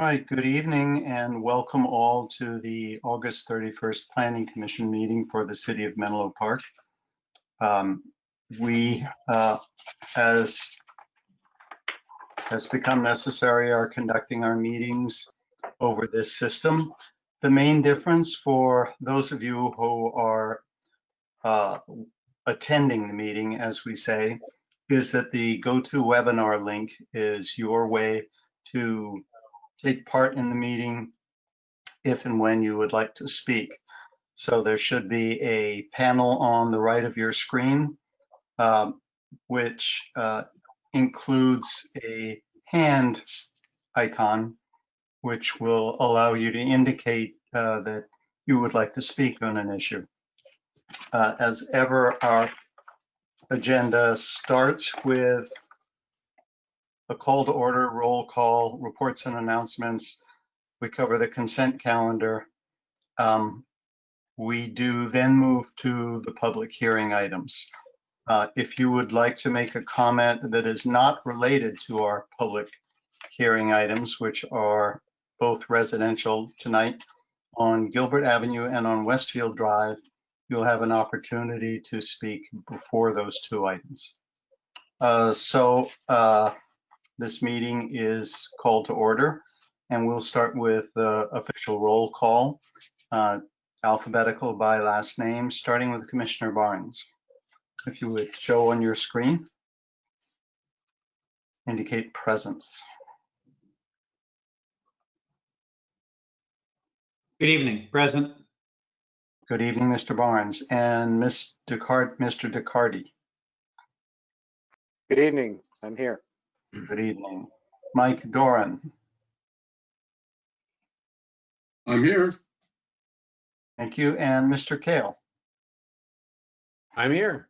All right, good evening and welcome all to the August 31st Planning Commission meeting for the City of Menlo Park. We, as has become necessary, are conducting our meetings over this system. The main difference for those of you who are attending the meeting, as we say, is that the GoToWebinar link is your way to take part in the meeting if and when you would like to speak. So there should be a panel on the right of your screen, which includes a hand icon, which will allow you to indicate that you would like to speak on an issue. As ever, our agenda starts with a call to order, roll call, reports and announcements. We cover the consent calendar. We do then move to the public hearing items. If you would like to make a comment that is not related to our public hearing items, which are both residential tonight on Gilbert Avenue and on Westfield Drive, you'll have an opportunity to speak before those two items. This meeting is called to order, and we'll start with the official roll call, alphabetical by last name, starting with Commissioner Barnes. If you would show on your screen, indicate presence. Good evening, present. Good evening, Mr. Barnes. And Mr. DeCarty. Good evening, I'm here. Good evening. Mike Doran. I'm here. Thank you. And Mr. Kale. I'm here.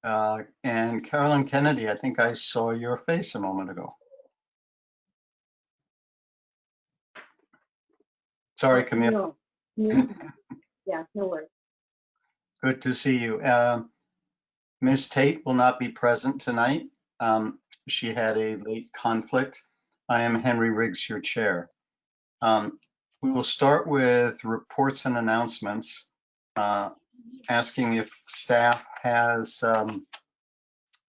And Carolyn Kennedy, I think I saw your face a moment ago. Sorry, Camille. No. Yeah, no worries. Good to see you. Ms. Tate will not be present tonight. She had a late conflict. I am Henry Riggs, your chair. We will start with reports and announcements, asking if staff has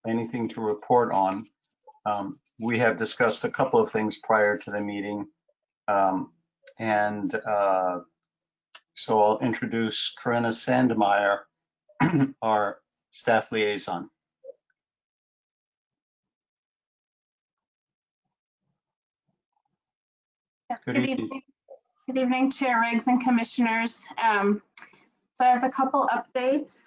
anything to report on. We have discussed a couple of things prior to the meeting, so I'll introduce Corinna Sandemeyer, our staff liaison. Yes, good evening. Good evening, Chair Riggs and Commissioners. So I have a couple updates.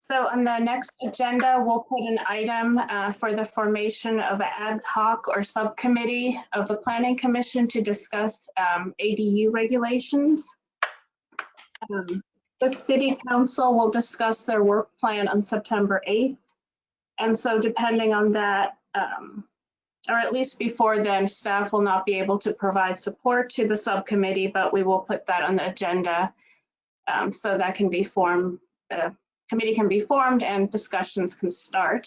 So on the next agenda, we'll put an item for the formation of an ad hoc or subcommittee of the Planning Commission to discuss ADU regulations. The City Council will discuss their work plan on September 8th. And so depending on that, or at least before then, staff will not be able to provide support to the subcommittee, but we will put that on the agenda so that can be formed. The committee can be formed and discussions can start.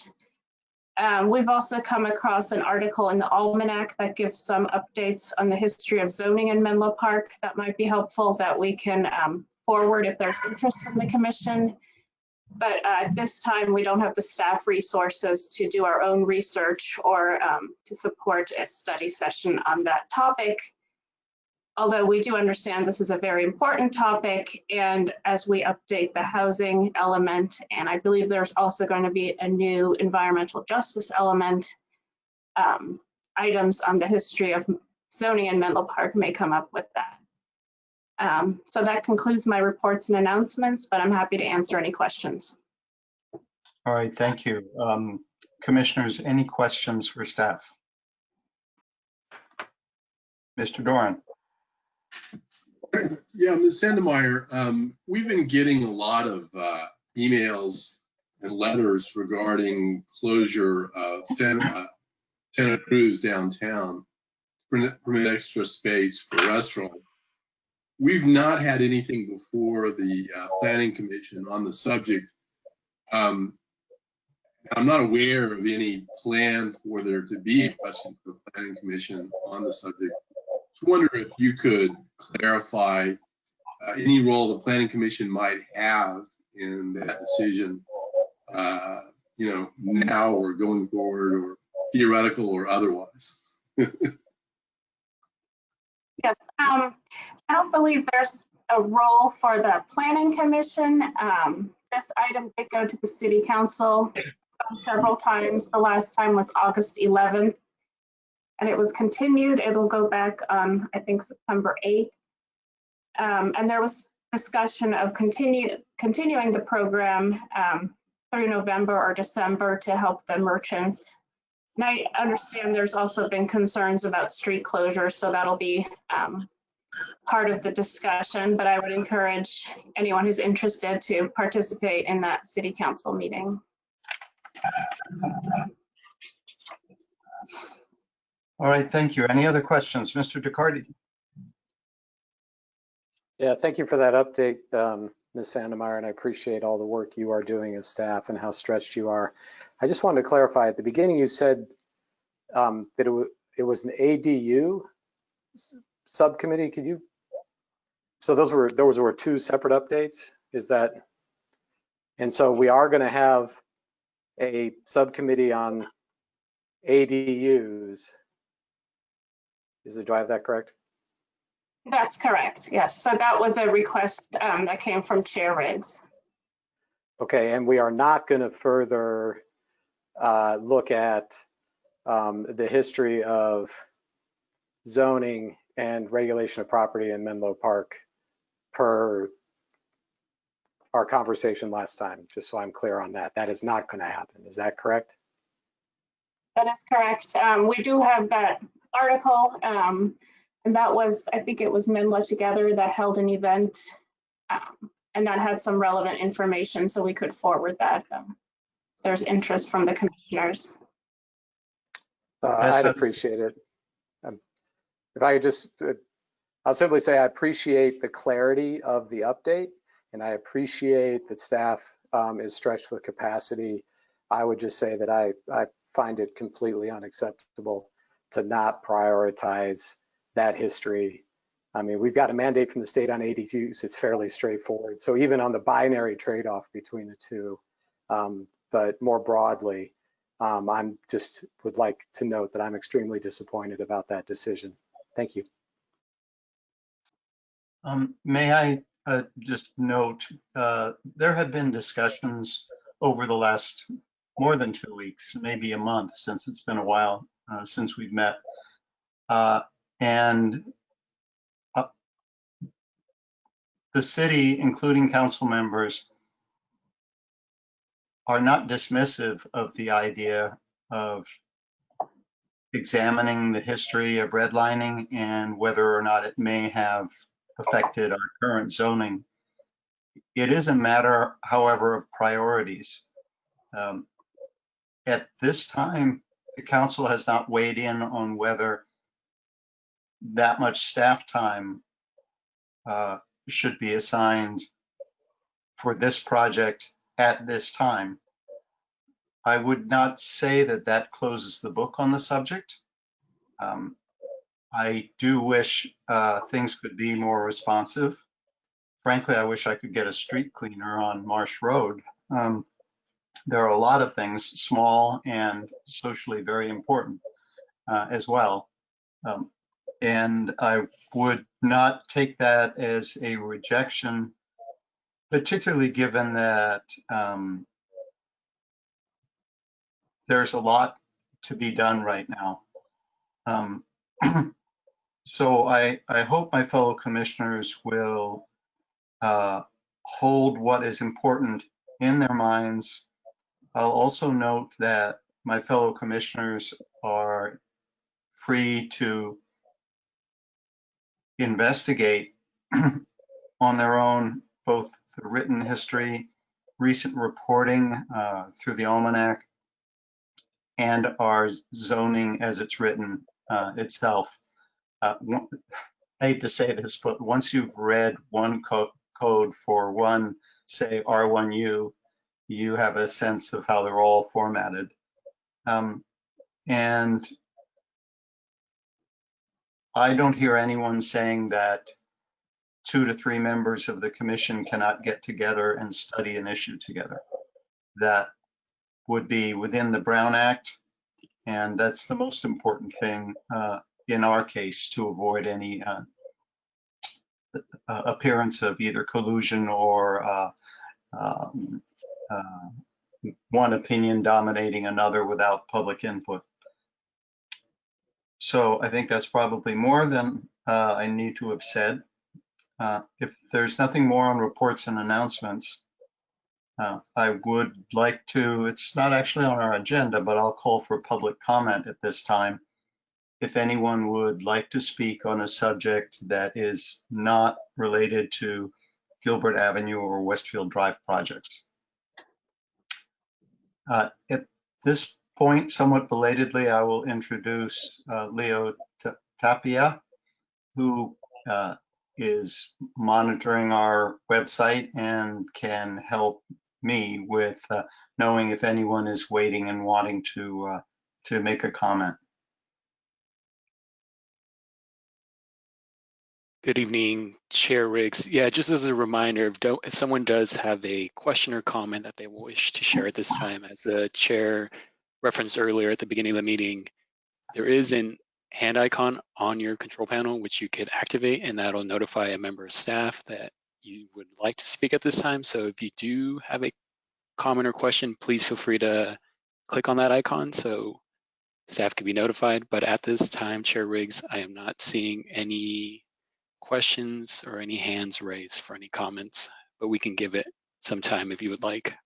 We've also come across an article in the Almanac that gives some updates on the history of zoning in Menlo Park that might be helpful that we can forward if there's interest from the commission. But at this time, we don't have the staff resources to do our own research or to support a study session on that topic. Although we do understand this is a very important topic, and as we update the housing element, and I believe there's also going to be a new environmental justice element, items on the history of zoning in Menlo Park may come up with that. So that concludes my reports and announcements, but I'm happy to answer any questions. All right, thank you. Commissioners, any questions for staff? Mr. Doran. Yeah, Ms. Sandemeyer, we've been getting a lot of emails and letters regarding closure of Santa Cruz downtown, permit extra space for restaurants. We've not had anything before the Planning Commission on the subject. I'm not aware of any plan for there to be a question for the Planning Commission on the subject. wonder if you could clarify any role the Planning Commission might have in that decision, now or going forward, or theoretical or otherwise. Yes, I don't believe there's a role for the planning commission. This item did go to the city council several times. The last time was August 11th, and it was continued. It'll go back on, I think, September 8th. And there was discussion of continuing the program through November or December to help the merchants. And I understand there's also been concerns about street closures, so that'll be part of the discussion, but I would encourage anyone who's interested to participate in that city council meeting. All right, thank you. Any other questions? Mr. DeCardi? Yeah, thank you for that update, Ms. Sandemeyer, and I appreciate all the work you are doing as staff and how stretched you are. I just wanted to clarify, at the beginning you said that it was an ADU subcommittee. Could you, so those were two separate updates, is that? And so we are going to have a subcommittee on ADUs. Do I have that correct? That's correct, yes. So that was a request that came from Chair Riggs. Okay, and we are not going to further look at the history of zoning and regulation of property in Menlo Park per our conversation last time, just so I'm clear on that. That is not going to happen. Is that correct? That is correct. We do have that article, and that was, I think it was Menlo Together that held an event, and that had some relevant information, so we could forward that. There's interest from the commissioners. I'd appreciate it. If I could just, I'll simply say I appreciate the clarity of the update, and I appreciate that staff is stretched with capacity. I would just say that I find it completely unacceptable to not prioritize that history. I mean, we've got a mandate from the state on ADUs. It's fairly straightforward. So even on the binary trade-off between the two, but more broadly, I'm just would like to note that I'm extremely disappointed about that decision. Thank you. May I just note, there have been discussions over the last more than 2 weeks, maybe a month, since it's been a while since we've met. And the city, including council members, are not dismissive of the idea of examining the history of redlining and whether or not it may have affected our current zoning. It is a matter, however, of priorities. At this time, the council has not weighed in on whether that much staff time should be assigned for this project at this time. I would not say that that closes the book on the subject. I do wish things could be more responsive. Frankly, I wish I could get a street cleaner on Marsh Road. There are a lot of things, small and socially very important as well. And I would not take that as a rejection, particularly given that there's a lot to be done right now. So I hope my fellow commissioners will hold what is important in their minds. I'll also note that my fellow commissioners are free to investigate on their own both the written history, recent reporting through the almanac, and our zoning as it's written itself. I hate to say this, but once you've read one code for one, say R1U, you have a sense of how they're all formatted. And I don't hear anyone saying that 2 to 3 members of the commission cannot get together and study an issue together. That would be within the Brown Act, and that's the most important thing in our case to avoid any appearance of either collusion or one opinion dominating another without public input. So I think that's probably more than I need to have said. If there's nothing more on reports and announcements, I would like to, it's not actually on our agenda, but I'll call for public comment at this time. If anyone would like to speak on a subject that is not related to Gilbert Avenue or Westfield Drive projects. At this point, somewhat belatedly, I will introduce Leo Tapia, who is monitoring our website and can help me with knowing if anyone is waiting and wanting to make a comment. Good evening, Chair Riggs. Yeah, just as a reminder, if someone does have a question or comment that they wish to share at this time, as the chair referenced earlier at the beginning of the meeting, there is an hand icon on your control panel, which you could activate, and that'll notify a member of staff that you would like to speak at this time. So if you do have a comment or question, please feel free to click on that icon so staff can be notified. But at this time, Chair Riggs, I am not seeing any questions or any hands raised for any comments, but we can give it some time if you would like.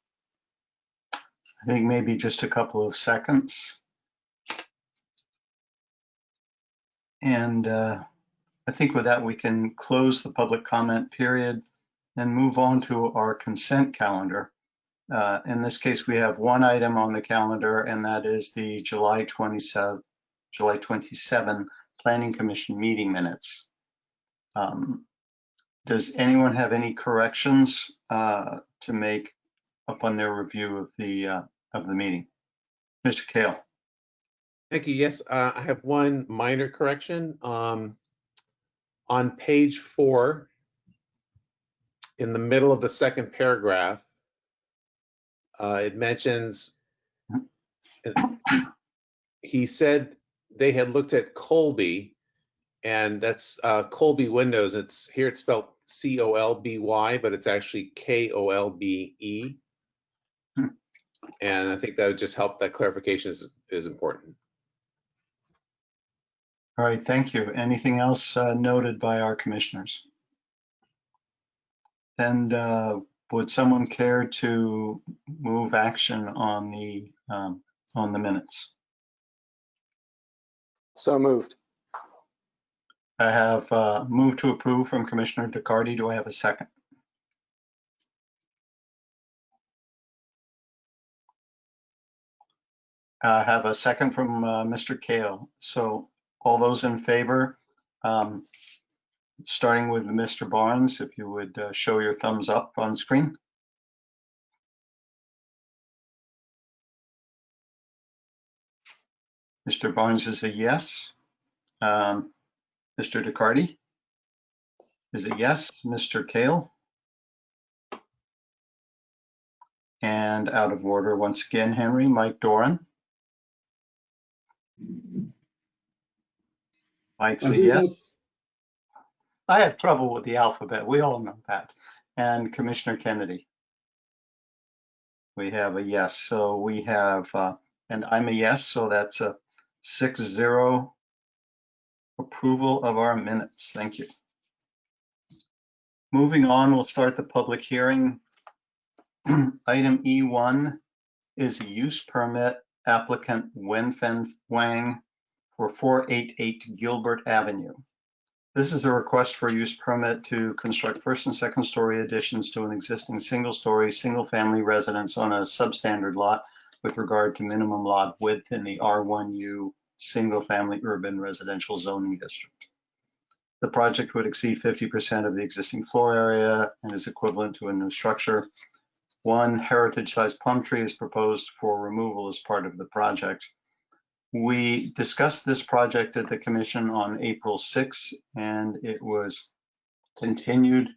I think maybe just a couple of seconds. And I think with that, we can close the public comment period and move on to our consent calendar. In this case, we have one item on the calendar, and that is the July 27 Planning Commission meeting minutes. Does anyone have any corrections to make upon their review of the meeting? Mr. Kale. Thank you. Yes, I have one minor correction. On page 4, in the middle of the second paragraph, it mentions, he said they had looked at Colby, and that's Colby Windows. It's here, it's spelled C-O-L-B-Y, but it's actually K-O-L-B-E. And I think that would just help. That clarification is important. All right, thank you. Anything else noted by our commissioners? And would someone care to move action on the minutes? So moved. I have moved to approve from Commissioner DeCarty. Do I have a second? I have a second from Mr. Kale. So all those in favor, starting with Mr. Barnes, if you would show your thumbs up on screen. Mr. Barnes is a yes. Mr. DeCarty is a yes. Mr. Kale? And out of order once again, Henry. Mike Doran? Mike's a yes. I have trouble with the alphabet. We all know that. And Commissioner Kennedy? We have a yes. So we have, and I'm a yes, so that's a 6-0 approval of our minutes. Thank you. Moving on, we'll start the public hearing. Item E1 is a use permit applicant Wenfen Wang for 488 Gilbert Avenue. This is a request for a use permit to construct first and second story additions to an existing single-story, single-family residence on a substandard lot with regard to minimum lot width in the R1U single-family urban residential zoning district. The project would exceed 50% of the existing floor area and is equivalent to a new structure. One heritage-sized plum tree is proposed for removal as part of the project. We discussed this project at the commission on April 6th, and it was continued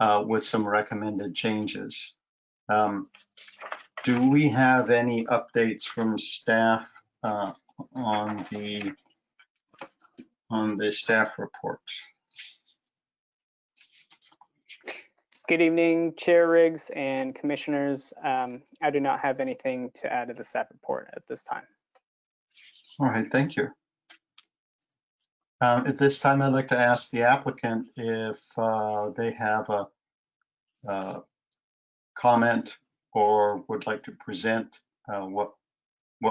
with some recommended changes. Do we have any updates from staff on the staff report? Good evening, Chair Riggs and Commissioners. I do not have anything to add to the staff report at this time. All right, thank you. At this time, I'd like to ask the applicant if they have a comment or would like to present what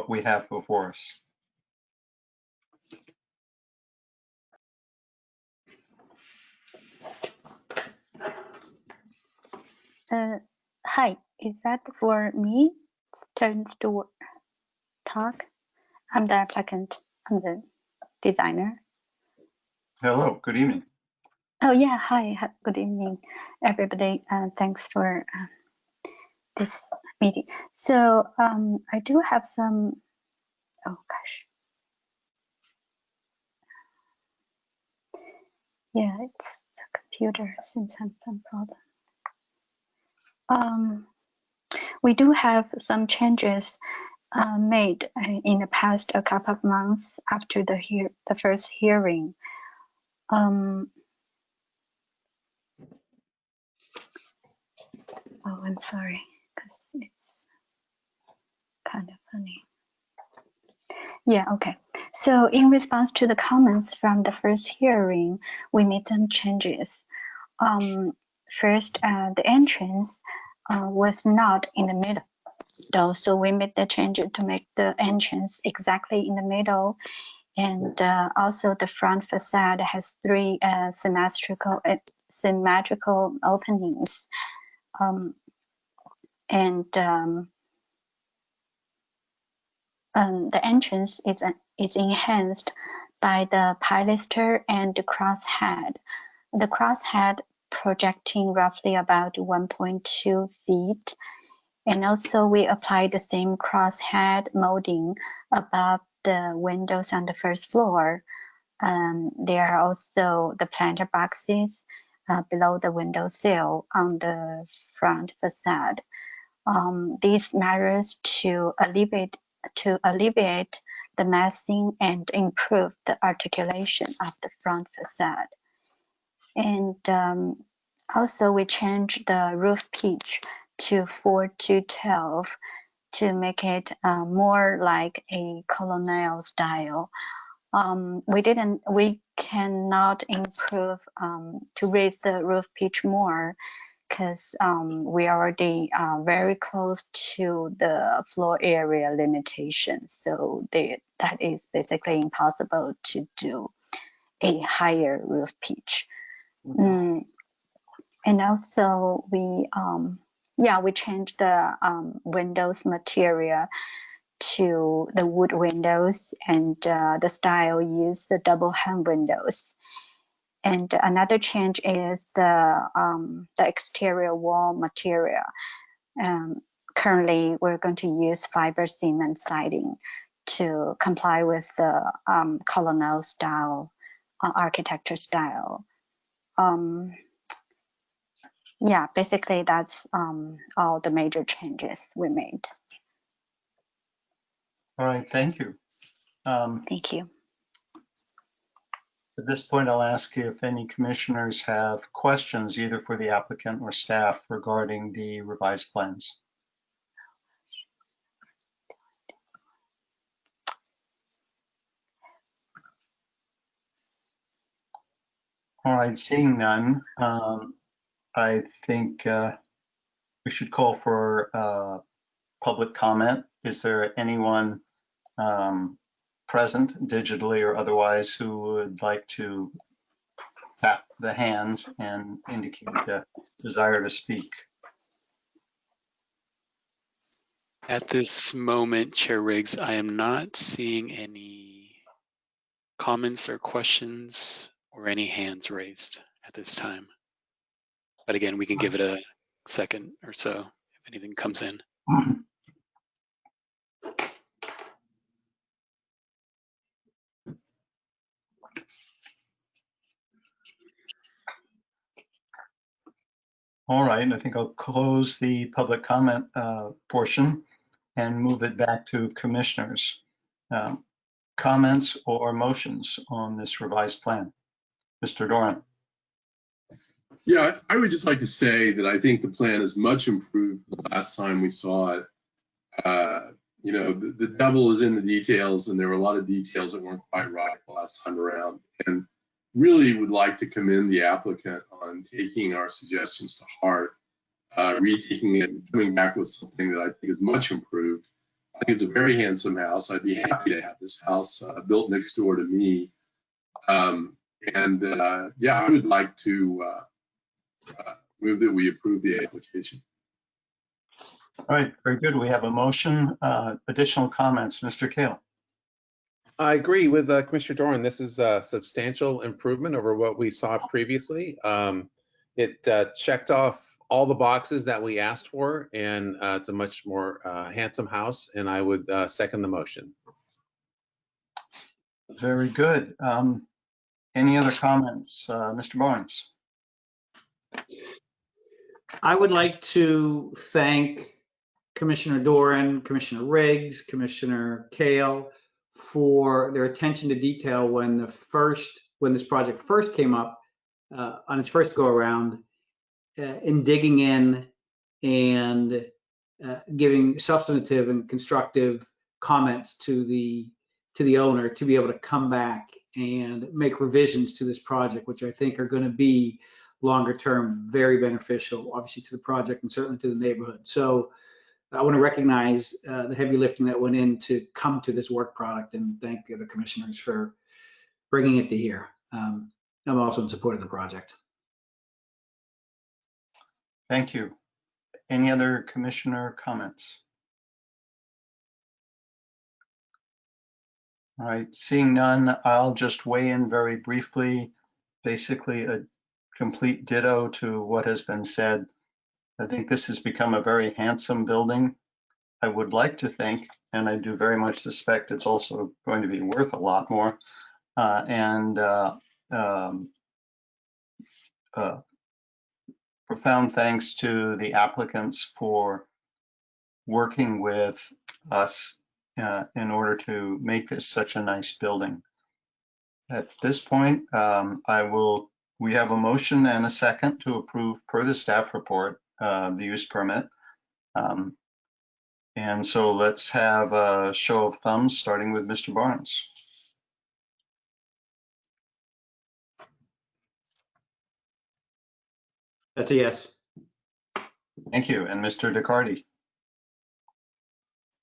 we have before us. Hi, is that for me? It's turns to talk. I'm the applicant. I'm the designer. Hello, good evening. Oh yeah, hi. Good evening, everybody. Thanks for this meeting. So I do have some. Oh gosh. Yeah, it's the computer seems to have some problem. We do have some changes made in the past a couple of months after the first hearing. Oh, I'm sorry, because it's kind of funny. Yeah, okay. So in response to the comments from the first hearing, we made some changes. First, the entrance was not in the middle, so we made the change to make the entrance exactly in the middle. And also the front facade has 3 symmetrical openings. The entrance is enhanced by the pilaster and the crosshead. The crosshead projecting roughly about 1.2 feet. And also we applied the same crosshead molding above the windows on the first floor. There are also the planter boxes below the window sill on the front facade. These measures to alleviate the massing and improve the articulation of the front facade. And also we changed the roof pitch to 4 to 12 to make it more like a colonial style. We cannot improve to raise the roof pitch more because we already very close to the floor area limitation. So that is basically impossible to do a higher roof pitch. And also we changed the windows material to the wood windows, and the style used the double hung windows. And another change is the exterior wall material. Currently, we're going to use fiber cement siding to comply with the colonial style, architecture style. Yeah, basically that's all the major changes we made. All right, thank you. Thank you. At this point, I'll ask if any commissioners have questions either for the applicant or staff regarding the revised plans. All right, seeing none, I think we should call for public comment. Is there anyone present, digitally or otherwise, who would like to tap the hand and indicate a desire to speak? At this moment, Chair Riggs, I am not seeing any comments or questions or any hands raised at this time. But again, we can give it a second or so if anything comes in. All right, I think I'll close the public comment portion and move it back to commissioners. Comments or motions on this revised plan? Mr. Doran. Yeah, I would just like to say that I think the plan is much improved the last time we saw it. You know, the devil is in the details, and there were a lot of details that weren't quite right the last time around. And really would like to commend the applicant on taking our suggestions to heart, retaking it and coming back with something that I think is much improved. I think it's a very handsome house. I'd be happy to have this house built next door to me. Yeah, I would like to move that we approve the application. All right, very good. We have a motion. Additional comments, Mr. Kale. I agree with Commissioner Doran. This is a substantial improvement over what we saw previously. It checked off all the boxes that we asked for, and it's a much more handsome house, and I would second the motion. Very good. Any other comments? Mr. Barnes. I would like to thank Commissioner Doran, Commissioner Riggs, Commissioner Kale for their attention to detail when this project first came up on its first go around, in digging in and giving substantive and constructive comments to the owner to be able to come back and make revisions to this project, which I think are going to be longer term very beneficial, obviously, to the project and certainly to the neighborhood. So I want to recognize the heavy lifting that went in to come to this work product, and thank the other commissioners for bringing it to here. I'm also in support of the project. Thank you. Any other commissioner comments? All right, seeing none, I'll just weigh in very briefly. Basically, a complete ditto to what has been said. I think this has become a very handsome building. I would like to think, and I do very much suspect it's also going to be worth a lot more. Profound thanks to the applicants for working with us in order to make this such a nice building. At this point, we have a motion and a second to approve per the staff report, the use permit. And so let's have a show of thumbs, starting with Mr. Barnes. That's a yes. Thank you. And Mr. DeCardi?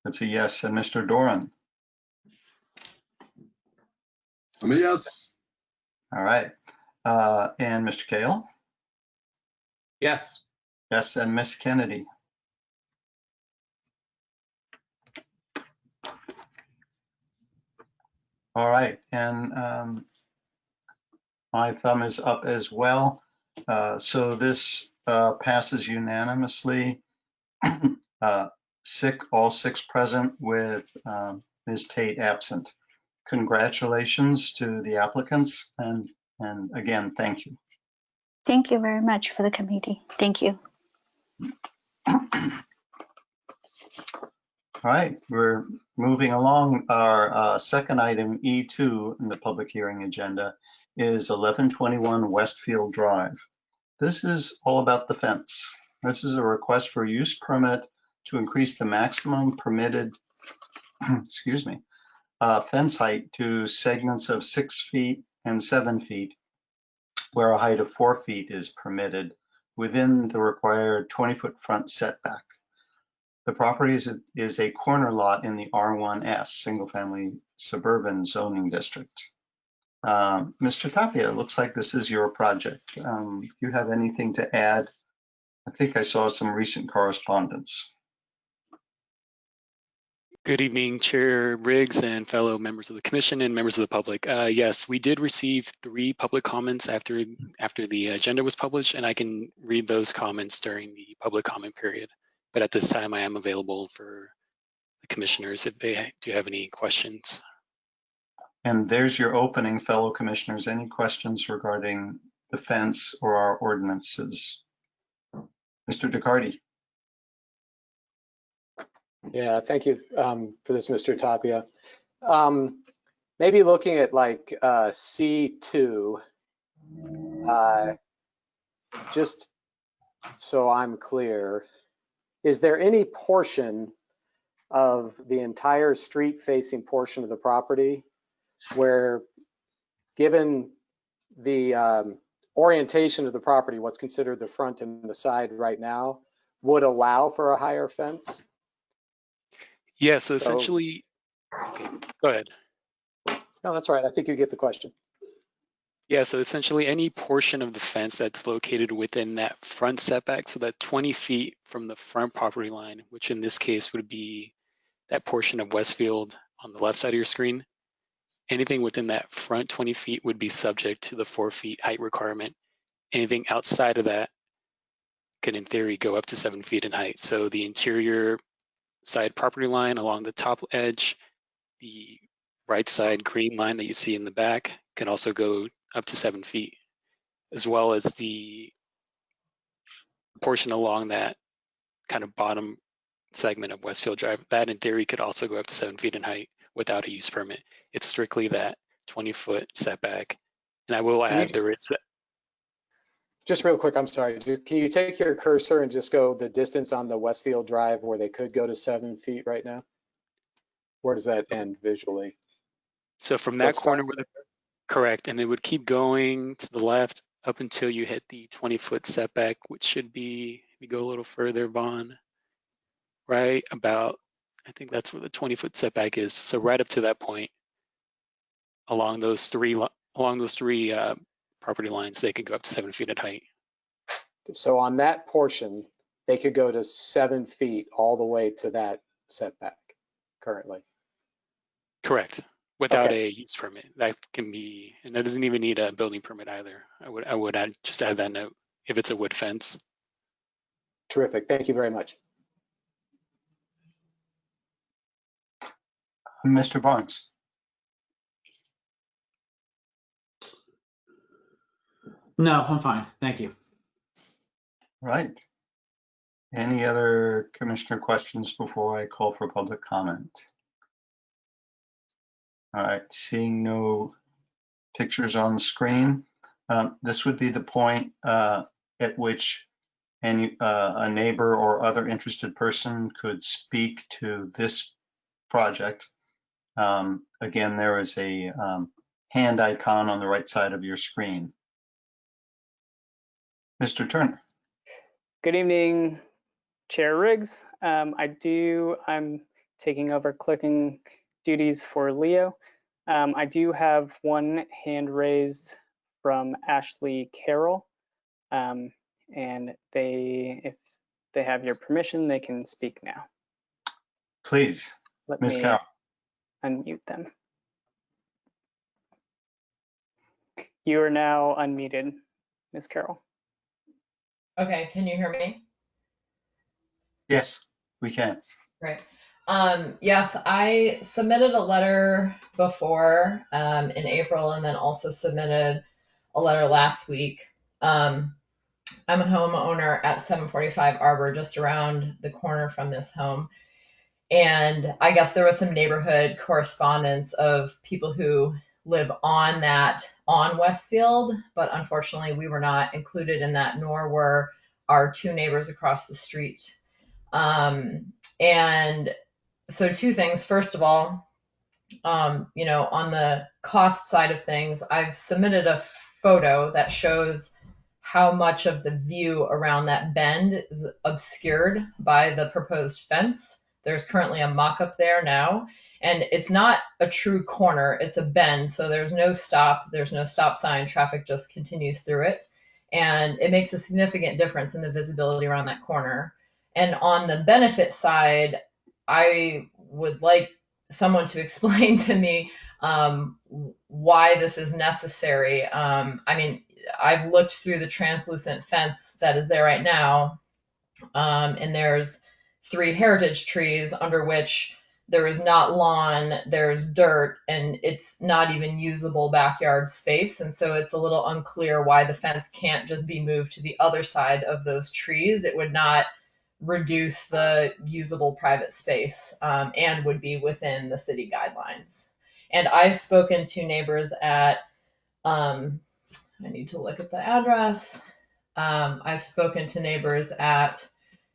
That's a yes. And Mr. Doran? I'm a yes. All right. And Mr. Kale? Yes. Yes. And Miss Kennedy? All right. And my thumb is up as well. So this passes unanimously. All six present with Ms. Tate absent. Congratulations to the applicants, and again, thank you. Thank you very much for the committee. Thank you. All right, we're moving along. Our second item, E2 in the public hearing agenda, is 1121 Westfield Drive. This is all about the fence. This is a request for use permit to increase the maximum permitted, excuse me, fence height to segments of 6 feet and 7 feet, where a height of 4 feet is permitted within the required 20-foot front setback. The property is a corner lot in the R1S, single-family suburban zoning district. Mr. Tapia, it looks like this is your project. Do you have anything to add? I think I saw some recent correspondence. Good evening, Chair Riggs and fellow members of the commission and members of the public. Yes, we did receive 3 public comments after the agenda was published, and I can read those comments during the public comment period. But at this time, I am available for the commissioners if they do have any questions. And there's your opening, fellow commissioners. Any questions regarding the fence or our ordinances? Mr. DeCardi. Yeah, thank you for this, Mr. Tapia. Maybe looking at like C2, just so I'm clear, is there any portion of the entire street facing portion of the property where, given the orientation of the property, what's considered the front and the side right now, would allow for a higher fence? Yeah, so essentially, okay, go ahead. No, that's right. I think you get the question. Yeah, so essentially any portion of the fence that's located within that front setback, so that 20 feet from the front property line, which in this case would be that portion of Westfield on the left side of your screen, anything within that front 20 feet would be subject to the 4 feet height requirement. Anything outside of that can, in theory, go up to 7 feet in height. So the interior side property line along the top edge, the right side green line that you see in the back can also go up to 7 feet, as well as the portion along that kind of bottom segment of Westfield Drive. That in theory could also go up to 7 feet in height without a use permit. It's strictly that 20-foot setback. And I will add there is. Just real quick, I'm sorry. Can you take your cursor and just go the distance on the Westfield Drive where they could go to 7 feet right now? Where does that end visually? So from that corner, correct, and it would keep going to the left up until you hit the 20-foot setback, which should be, if you go a little further, Vaughn, right about, I think that's where the 20-foot setback is. So right up to that point, along those three property lines, they could go up to 7 feet in height. So on that portion, they could go to 7 feet all the way to that setback currently. Correct. Without a use permit. That can be, and that doesn't even need a building permit either. I would add that note if it's a wood fence. Terrific. Thank you very much. Mr. Barnes. No, I'm fine. Thank you. Right. Any other commissioner questions before I call for public comment? All right, seeing no pictures on the screen, this would be the point at which a neighbor or other interested person could speak to this project. Again, there is a hand icon on the right side of your screen. Mr. Turner. Good evening, Chair Riggs. I'm taking over clicking duties for Leo. I do have one hand raised from Ashley Carroll, and if they have your permission, they can speak now. Please, Ms. Carroll. Unmute them. You are now unmuted, Ms. Carroll. Okay, can you hear me? Yes, we can. Great. Yes, I submitted a letter before in April, and then also submitted a letter last week. I'm a homeowner at 745 Arbor, just around the corner from this home. And I guess there was some neighborhood correspondence of people who live on Westfield, but unfortunately we were not included in that, nor were our two neighbors across the street. And so two things. First of all, on the cost side of things, I've submitted a photo that shows how much of the view around that bend is obscured by the proposed fence. There's currently a mock-up there now, and it's not a true corner, it's a bend, so there's no stop sign, traffic just continues through it, and it makes a significant difference in the visibility around that corner. And on the benefit side, I would like someone to explain to me why this is necessary. I've looked through the translucent fence that is there right now, and there's 3 heritage trees under which there is not lawn, there's dirt, and it's not even usable backyard space. And so it's a little unclear why the fence can't just be moved to the other side of those trees. It would not reduce the usable private space, and would be within the city guidelines. And I've spoken to neighbors at, I need to look at the address. I've spoken to neighbors at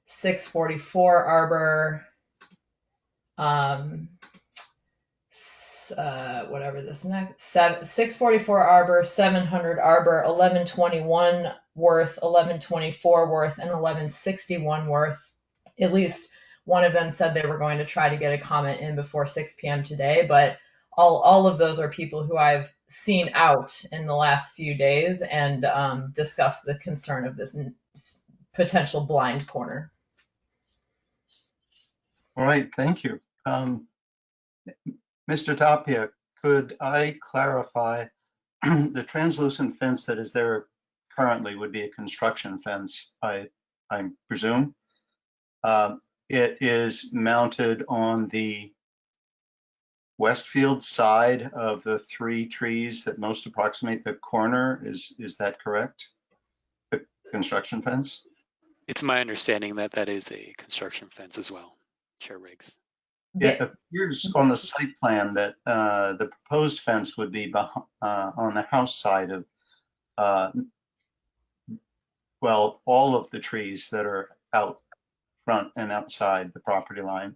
644 Arbor, whatever this next, 644 Arbor, 700 Arbor, 1121 Worth, 1124 Worth, and 1161 Worth. At least one of them said they were going to try to get a comment in before 6 p.m. today, but all of those are people who I've seen out in the last few days and discussed the concern of this potential blind corner. All right, thank you. Mr. Tapia, could I clarify the translucent fence that is there currently would be a construction fence, I presume. It is mounted on the Westfield side of the 3 trees that most approximate the corner. Is that correct? The construction fence? It's my understanding that that is a construction fence as well, Chair Riggs. It appears on the site plan that the proposed fence would be on the house side of, well, all of the trees that are out front and outside the property line,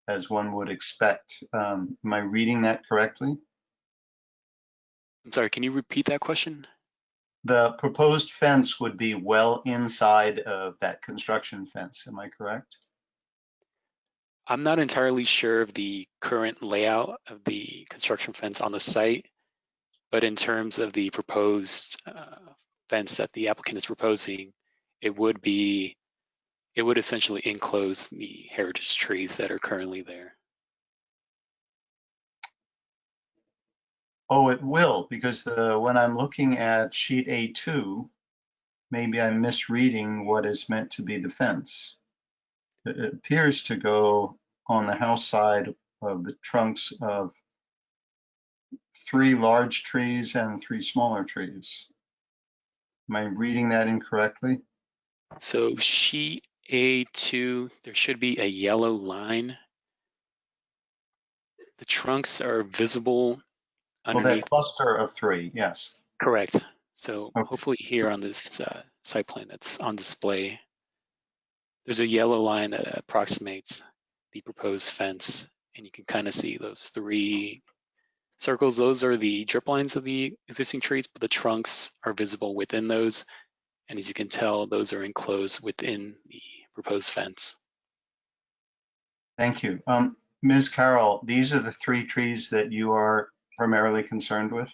as one would expect. Am I reading that correctly? I'm sorry, can you repeat that question? The proposed fence would be well inside of that construction fence, am I correct? I'm not entirely sure of the current layout of the construction fence on the site, but in terms of the proposed fence that the applicant is proposing, it would essentially enclose the heritage trees that are currently there. Oh, it will, because when I'm looking at sheet A2, maybe I'm misreading what is meant to be the fence. It appears to go on the house side of the trunks of 3 large trees and 3 smaller trees. Am I reading that incorrectly? So sheet A2, there should be a yellow line. The trunks are visible Well, underneath. that cluster of 3, yes. Correct. So Okay. hopefully here on this site plan that's on display, there's a yellow line that approximates the proposed fence, and you can kind of see those 3 circles. Those are the drip lines of the existing trees, but the trunks are visible within those. And as you can tell, those are enclosed within the proposed fence. Thank you. Ms. Carroll, these are the 3 trees that you are primarily concerned with?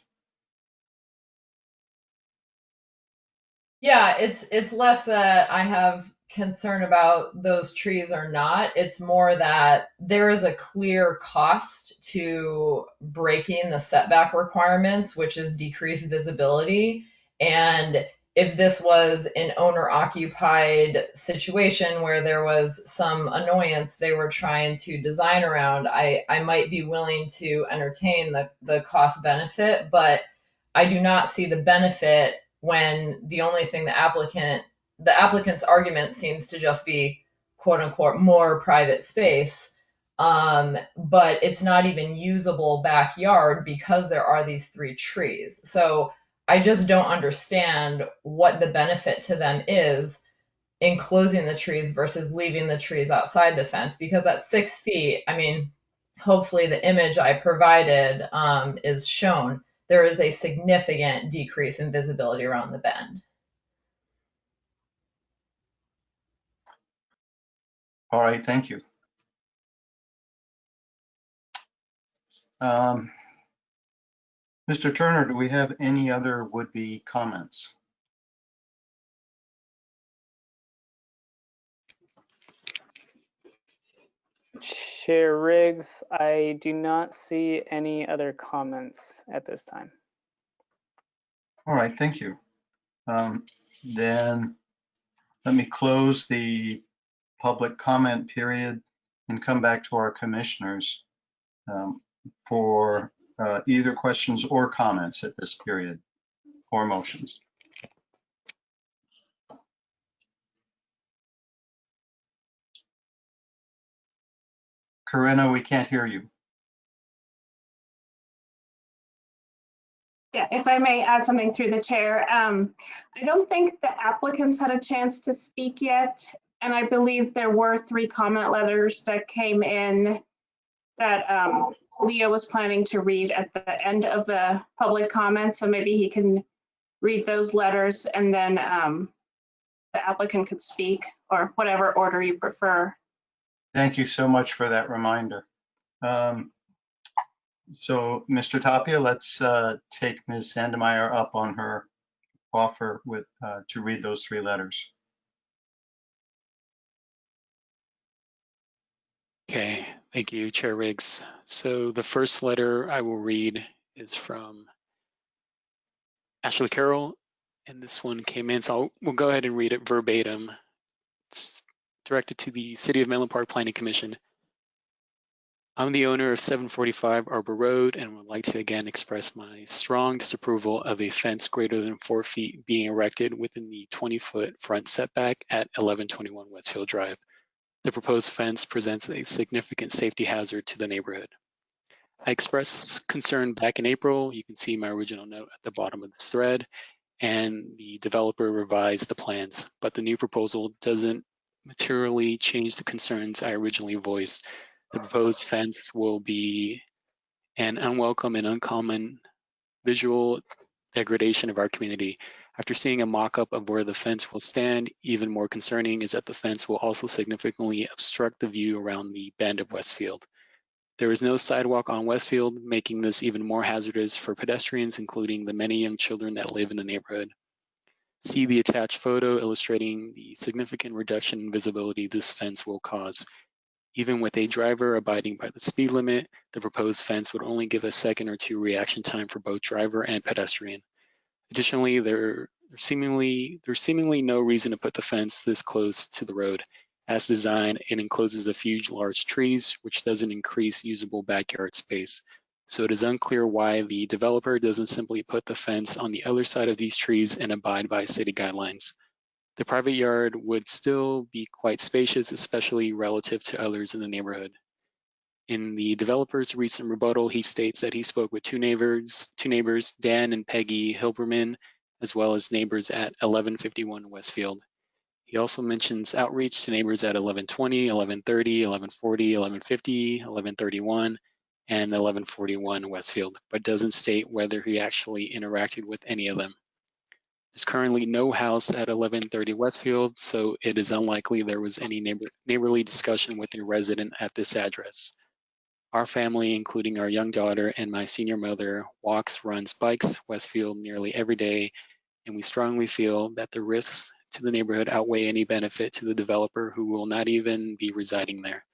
Yeah, it's less that I have concern about those trees or not. It's more that there is a clear cost to breaking the setback requirements, which is decreased visibility. And if this was an owner-occupied situation where there was some annoyance they were trying to design around, I might be willing to entertain the cost benefit, but I do not see the benefit when the only thing the applicant's argument seems to just be quote unquote more private space, but it's not even usable backyard because there are these 3 trees. So I just don't understand what the benefit to them is enclosing the trees versus leaving the trees outside the fence, because at 6 feet, I mean, hopefully the image I provided is shown. There is a significant decrease in visibility around the bend. All right, thank you. Mr. Turner, do we have any other would-be comments? Chair Riggs, I do not see any other comments at this time. All right, thank you. Then let me close the public comment period. and come back to our commissioners for either questions or comments at this period or motions. Corinna, we can't hear you. Yeah, if I may add something through the chair. I don't think the applicants had a chance to speak yet. And I believe there were 3 comment letters that came in that Leo was planning to read at the end of the public comment. So maybe he can read those letters and then the applicant could speak, or whatever order you prefer. Thank you so much for that reminder. So, Mr. Tapia, let's take Ms. Sandemeyer up on her offer to read those 3 letters. Okay, thank you, Chair Riggs. So the first letter I will read is from Ashley Carroll, and this one came in, so we'll go ahead and read it verbatim. It's directed to the City of Menlo Park Planning Commission. I'm the owner of 745 Arbor Road and would like to again express my strong disapproval of a fence greater than 4 feet being erected within the 20-foot front setback at 1121 Westfield Drive. The proposed fence presents a significant safety hazard to the neighborhood. I expressed concern back in April. You can see my original note at the bottom of this thread, and the developer revised the plans, but the new proposal doesn't materially change the concerns I originally voiced. The proposed fence will be an unwelcome and uncommon visual degradation of our community. After seeing a mock-up of where the fence will stand, even more concerning is that the fence will also significantly obstruct the view around the bend of Westfield. There is no sidewalk on Westfield, making this even more hazardous for pedestrians, including the many young children that live in the neighborhood. See the attached photo illustrating the significant reduction in visibility this fence will cause. Even with a driver abiding by the speed limit, the proposed fence would only give a second or 2 reaction time for both driver and pedestrian. Additionally, there's seemingly no reason to put the fence this close to the road. As designed, it encloses a few large trees, which doesn't increase usable backyard space. So it is unclear why the developer doesn't simply put the fence on the other side of these trees and abide by city guidelines. The private yard would still be quite spacious, especially relative to others in the neighborhood. In the developer's recent rebuttal, he states that he spoke with two neighbors, Dan and Peggy Hilberman, as well as neighbors at 1151 Westfield. He also mentions outreach to neighbors at 1120, 1130, 1140, 1150, 1131, and 1141 Westfield, but doesn't state whether he actually interacted with any of them. There's currently no house at 1130 Westfield, so it is unlikely there was any neighborly discussion with a resident at this address. Our family, including our young daughter and my senior mother, runs bikes Westfield nearly every day, and we strongly feel that the risks to the neighborhood outweigh any benefit to the developer who will not even be residing there.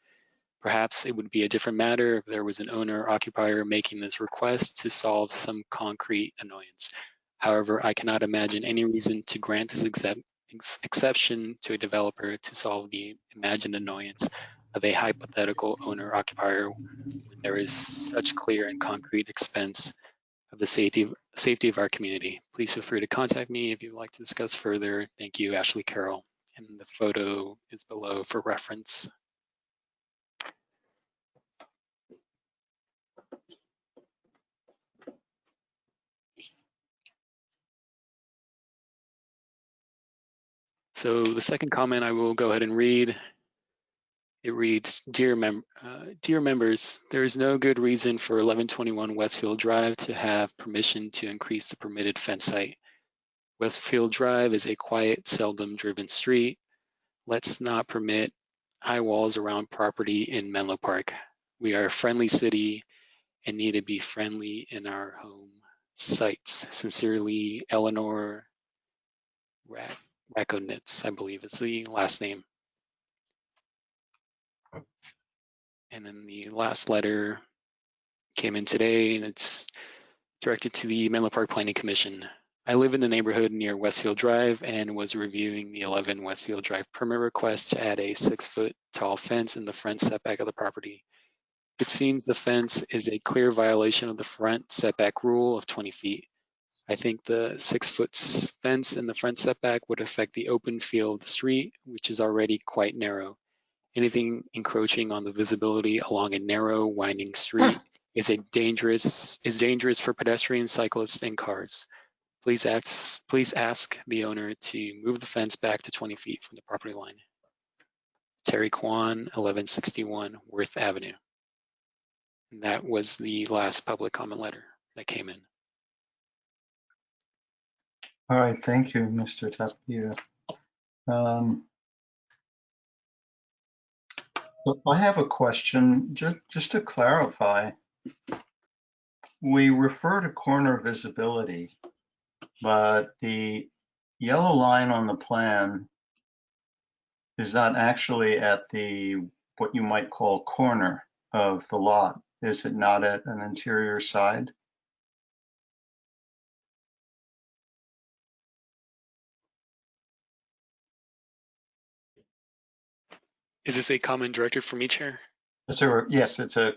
Perhaps it would be a different matter if there was an owner-occupier making this request to solve some concrete annoyance. However, I cannot imagine any reason to grant this exception to a developer to solve the imagined annoyance of a hypothetical owner-occupier when there is such clear and concrete expense of the safety of our community. Please feel free to contact me if you'd like to discuss further. Thank you, Ashley Carroll. And the photo is below for reference. So the second comment I will go ahead and read. It reads, Dear members, there is no good reason for 1121 Westfield Drive to have permission to increase the permitted fence height. Westfield Drive is a quiet, seldom driven street. Let's not permit high walls around property in Menlo Park. We are a friendly city and need to be friendly in our home sites. Sincerely, Eleanor Rakonitz, I believe is the last name. And then the last letter came in today, and it's directed to the Menlo Park Planning Commission. I live in the neighborhood near Westfield Drive and was reviewing the 11 Westfield Drive permit request to add a 6-foot tall fence in the front setback of the property. It seems the fence is a clear violation of the front setback rule of 20 feet. I think the 6-foot fence in the front setback would affect the open feel of the street, which is already quite narrow. Anything encroaching on the visibility along a narrow, winding street is dangerous for pedestrians, cyclists, and cars. Please ask the owner to move the fence back to 20 feet from the property line. Terry Kwan, 1161 Worth Avenue. And that was the last public comment letter that came in. All right, thank you, Mr. Tapia. So I have a question, just to clarify. We refer to corner visibility, but the yellow line on the plan is not actually at the, what you might call corner of the lot. Is it not at an interior side? Is this a comment directed for me, Chair? Yes, it's a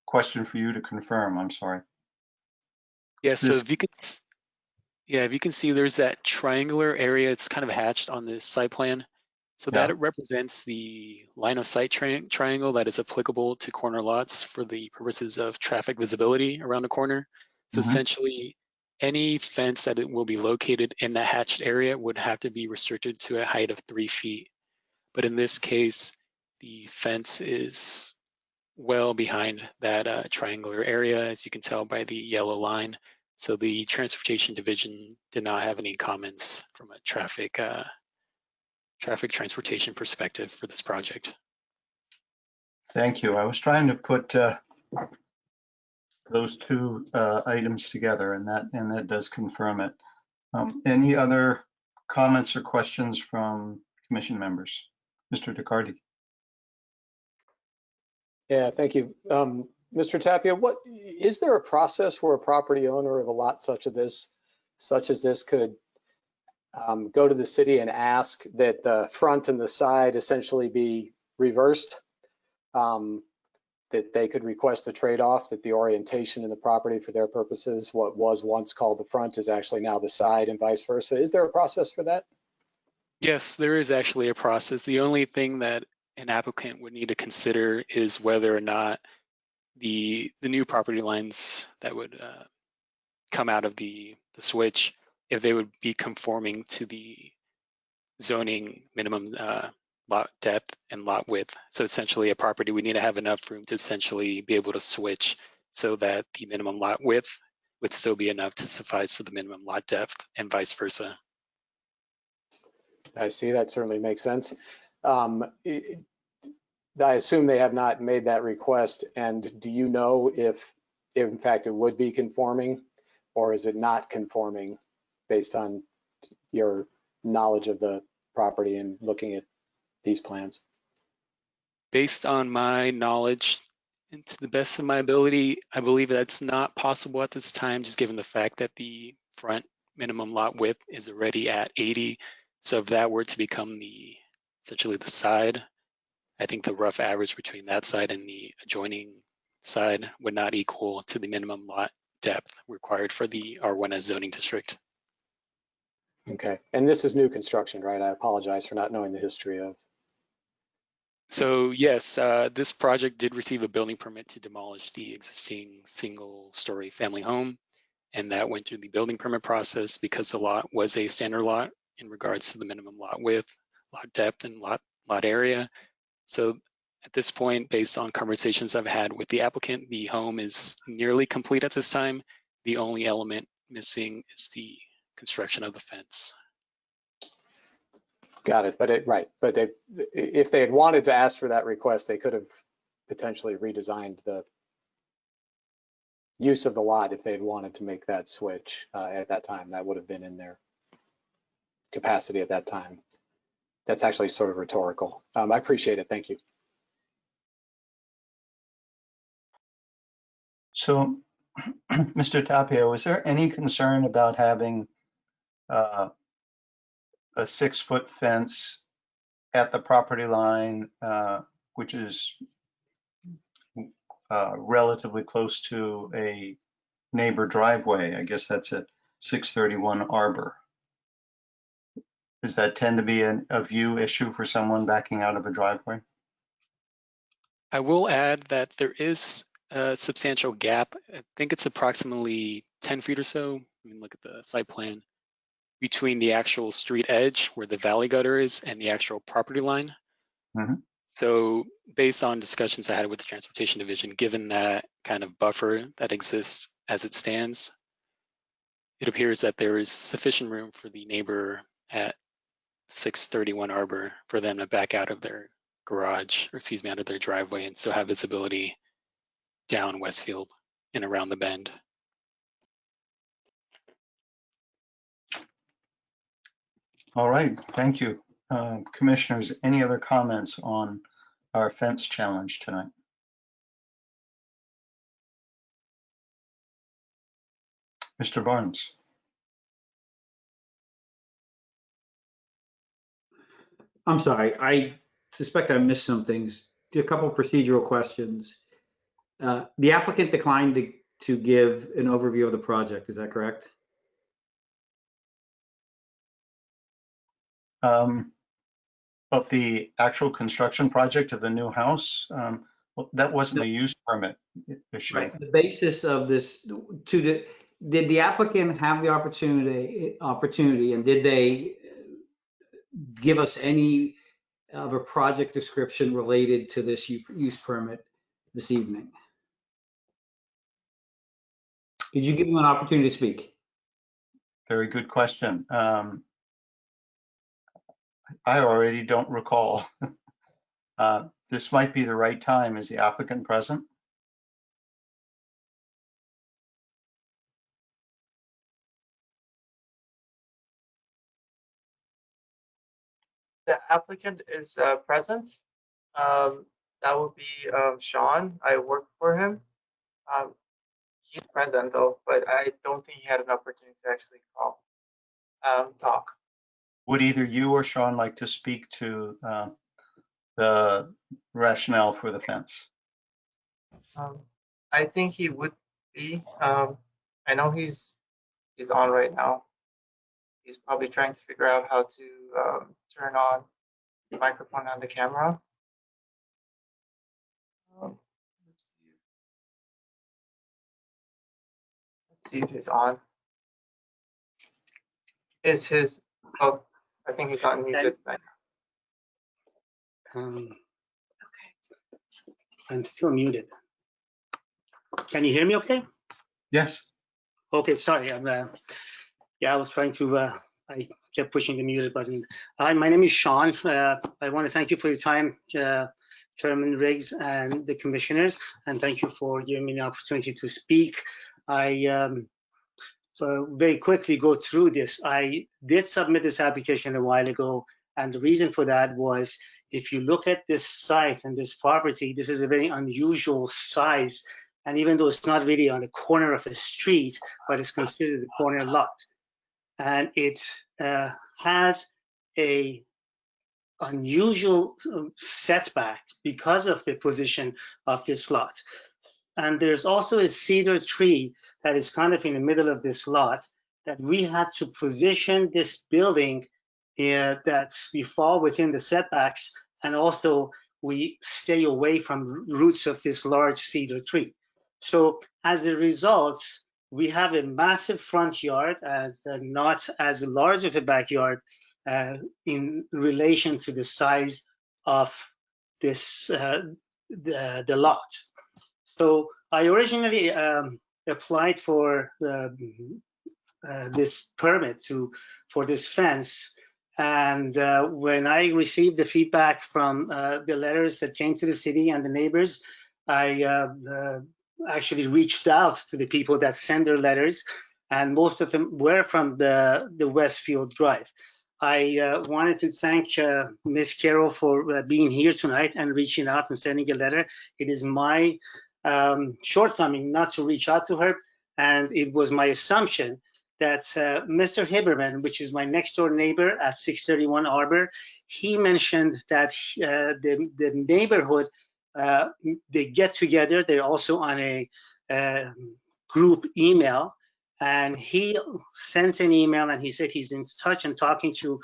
question for you to confirm, I'm sorry. Yeah, so This, if you can see, there's that triangular area. It's kind of hatched on this site plan. So yeah, that represents the line of sight triangle that is applicable to corner lots for the purposes of traffic visibility around the corner. So essentially, any fence that it will be located in the hatched area would have to be restricted to a height of 3 feet. But in this case, the fence is well behind that triangular area, as you can tell by the yellow line. So the Transportation Division did not have any comments from a traffic transportation perspective for this project. thank you. I was trying to put those two items together, and that does confirm it. Any other comments or questions from commission members? Mr. DeCardi. Yeah, thank you. Mr. Tapia, is there a process where a property owner of a lot such as this could go to the city and ask that the front and the side essentially be reversed? That they could request the trade-off, that the orientation in the property for their purposes, what was once called the front is actually now the side and vice versa. Is there a process for that? Yes, there is actually a process. The only thing that an applicant would need to consider is whether or not the new property lines that would come out of the switch, if they would be conforming to the zoning minimum lot depth and lot width. So essentially a property would need to have enough room to essentially be able to switch so that the minimum lot width would still be enough to suffice for the minimum lot depth and vice versa. I see, that certainly makes sense. I assume they have not made that request, and do you know if in fact it would be conforming, or is it not conforming based on your knowledge of the property and looking at these plans? Based on my knowledge and to the best of my ability, I believe that's not possible at this time, just given the fact that the front minimum lot width is already at 80. So if that were to become essentially the side, I think the rough average between that side and the adjoining side would not equal to the minimum lot depth required for the R1S zoning district. Okay, and this is new construction, right? I apologize for not knowing the history of. So yes, this project did receive a building permit to demolish the existing single-story family home, and that went through the building permit process because the lot was a standard lot in regards to the minimum lot width, lot depth, and lot area. So at this point, based on conversations I've had with the applicant, the home is nearly complete at this time. The only element missing is the construction of the fence. Got it, but if they had wanted to ask for that request, they could have potentially redesigned the use of the lot if they had wanted to make that switch at that time. That would have been in their capacity at that time. That's actually sort of rhetorical. I appreciate it, thank you. So, Mr. Tapia, was there any concern about having a 6-foot fence at the property line, which is relatively close to a neighbor driveway. I guess that's at 631 Arbor. Does that tend to be a view issue for someone backing out of a driveway? I will add that there is a substantial gap. I think it's approximately 10 feet or so. I mean, look at the site plan between the actual street edge where the valley gutter is and the actual property line. Mhm. So based on discussions I had with the Transportation Division, given that kind of buffer that exists as it stands, it appears that there is sufficient room for the neighbor at 631 Arbor for them to back out of their garage, or excuse me, out of their driveway and still have visibility down Westfield and around the bend. All right, thank you. Commissioners, any other comments on our fence challenge tonight? Mr. Barnes. I'm sorry, I suspect I missed some things. A couple procedural questions. The applicant declined to give an overview of the project, is that correct? Of the actual construction project of the new house, well, that wasn't a use permit issue. Right, the basis of this, did the applicant have the opportunity and did they give us any of a project description related to this use permit this evening? Did you give them an opportunity to speak? Very good question. I already don't recall. This might be the right time. Is the applicant present? The applicant is present. That would be Sean. I work for him. He's present though, but I don't think he had an opportunity to actually talk. Would either you or Sean like to speak to the rationale for the fence? I think he would be. I know he's on right now. He's probably trying to figure out how to turn on the microphone and the camera. Let's see if he's on. Is his? Oh, I think he's unmuted. Okay. I'm still muted. Can you hear me okay? Yes. Okay, sorry. I was trying to, I kept pushing the mute button. Hi, my name is Sean. I want to thank you for your time, Chairman Riggs and the commissioners, and thank you for giving me the opportunity to speak. I very quickly go through this. I did submit this application a while ago, and the reason for that was if you look at this site and this property, this is a very unusual size. And even though it's not really on the corner of a street, but it's considered a corner lot. And it has a unusual setback because of the position of this lot. And there's also a cedar tree that is kind of in the middle of this lot that we had to position this building that we fall within the setbacks, and also we stay away from roots of this large cedar tree. So as a result, we have a massive front yard and not as large of a backyard in relation to the size of this the lot. So I originally applied for this permit for this fence, and when I received the feedback from the letters that came to the city and the neighbors, I actually reached out to the people that send their letters, and most of them were from the Westfield Drive. I wanted to thank Ms. Carroll for being here tonight and reaching out and sending a letter. It is my shortcoming not to reach out to her, and it was my assumption that Mr. Haberman, which is my next door neighbor at 631 Arbor, he mentioned that the neighborhood, they get together. They're also on a group email, and he sent an email and he said he's in touch and talking to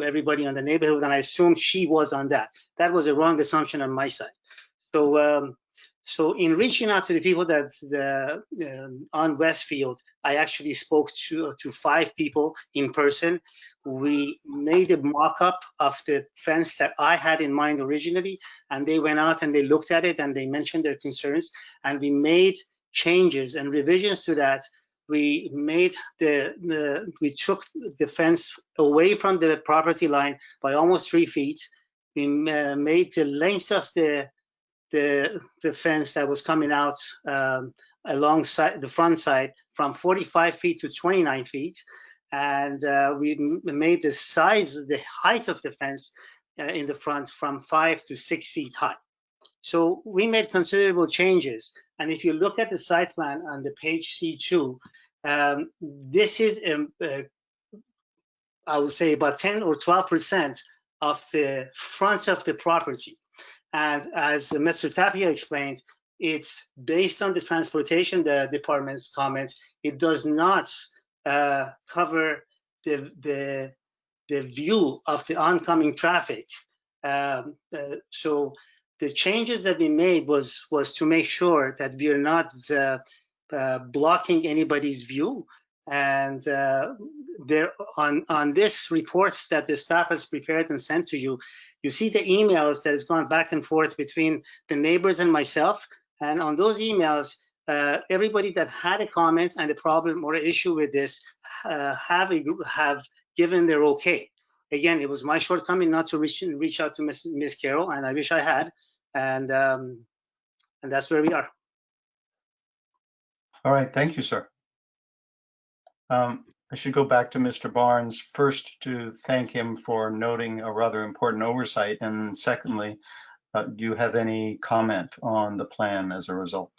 everybody on the neighborhood, and I assumed she was on that. That was a wrong assumption on my side. So in reaching out to the people that on Westfield, I actually spoke to 5 people in person. We made a mock-up of the fence that I had in mind originally, and they went out and they looked at it and they mentioned their concerns, and we made changes and revisions to that. We made we took the fence away from the property line by almost 3 feet. We made the length of the fence that was coming out alongside the front side from 45 feet to 29 feet. And we made the size, the height of the fence in the front from 5 to 6 feet high. So we made considerable changes. And if you look at the site plan on the page C2, this is, I would say, about 10 or 12% of the front of the property. And as Mr. Tapia explained, it's based on the transportation the department's comments. It does not cover the view of the oncoming traffic. So the changes that we made was to make sure that we are not blocking anybody's view. And there on this report that the staff has prepared and sent to you, you see the emails that has gone back and forth between the neighbors and myself. And on those emails, everybody that had a comment and a problem or an issue with this have given their okay. Again, it was my shortcoming not to reach out to Ms. Carroll, and I wish I had. And that's where we are. All right, thank you, sir. I should go back to Mr. Barnes first to thank him for noting a rather important oversight, and secondly, do you have any comment on the plan as a result?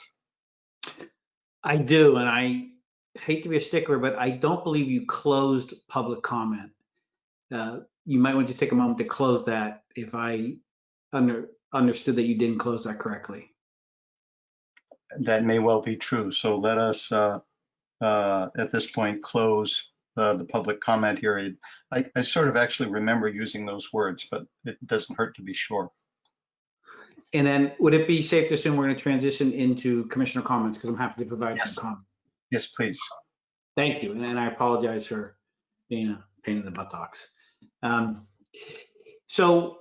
I do, and I hate to be a stickler, but I don't believe you closed public comment. You might want to take a moment to close that if I understood that you didn't close that correctly. That may well be true. So let us, at this point, close the public comment here. I sort of actually remember using those words, but it doesn't hurt to be sure. And then would it be safe to assume we're going to transition into commissioner comments, because I'm happy to provide some comments. Yes, please. Thank you. And I apologize for being a pain in the buttocks. So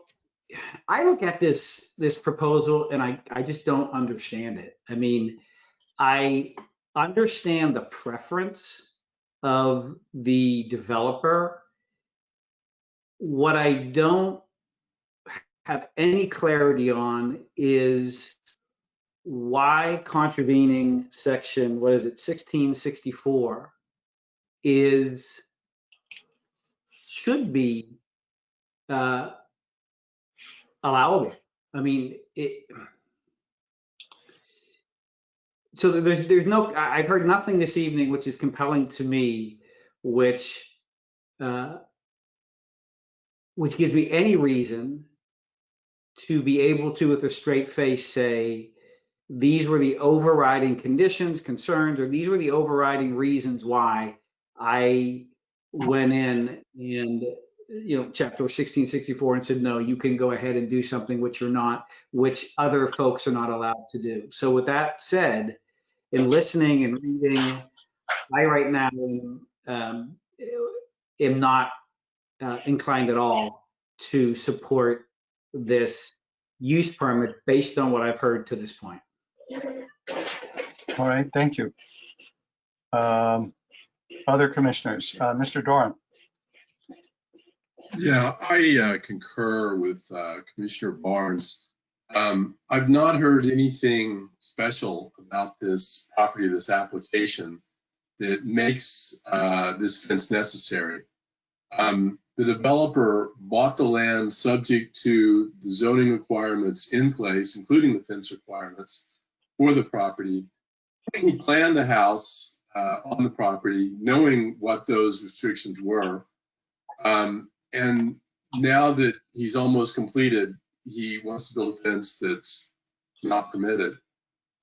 I look at this proposal and I just don't understand it. I mean, I understand the preference of the developer. What I don't have any clarity on is why contravening section, 1664 should be allowable. I mean, so there's no, I've heard nothing this evening which is compelling to me, which gives me any reason to be able to, with a straight face, say these were the overriding conditions, concerns, or these were the overriding reasons why I went in and, chapter 1664 and said, no, you can go ahead and do something which other folks are not allowed to do. So with that said, in listening and reading, I right now am not inclined at all to support this use permit based on what I've heard to this point. All right, thank you. Other commissioners, Mr. Doran. Yeah, I concur with Commissioner Barnes. I've not heard anything special about this property, this application, that makes this fence necessary. The developer bought the land subject to the zoning requirements in place, including the fence requirements for the property. He planned the house on the property, knowing what those restrictions were. And now that he's almost completed, he wants to build a fence that's not permitted.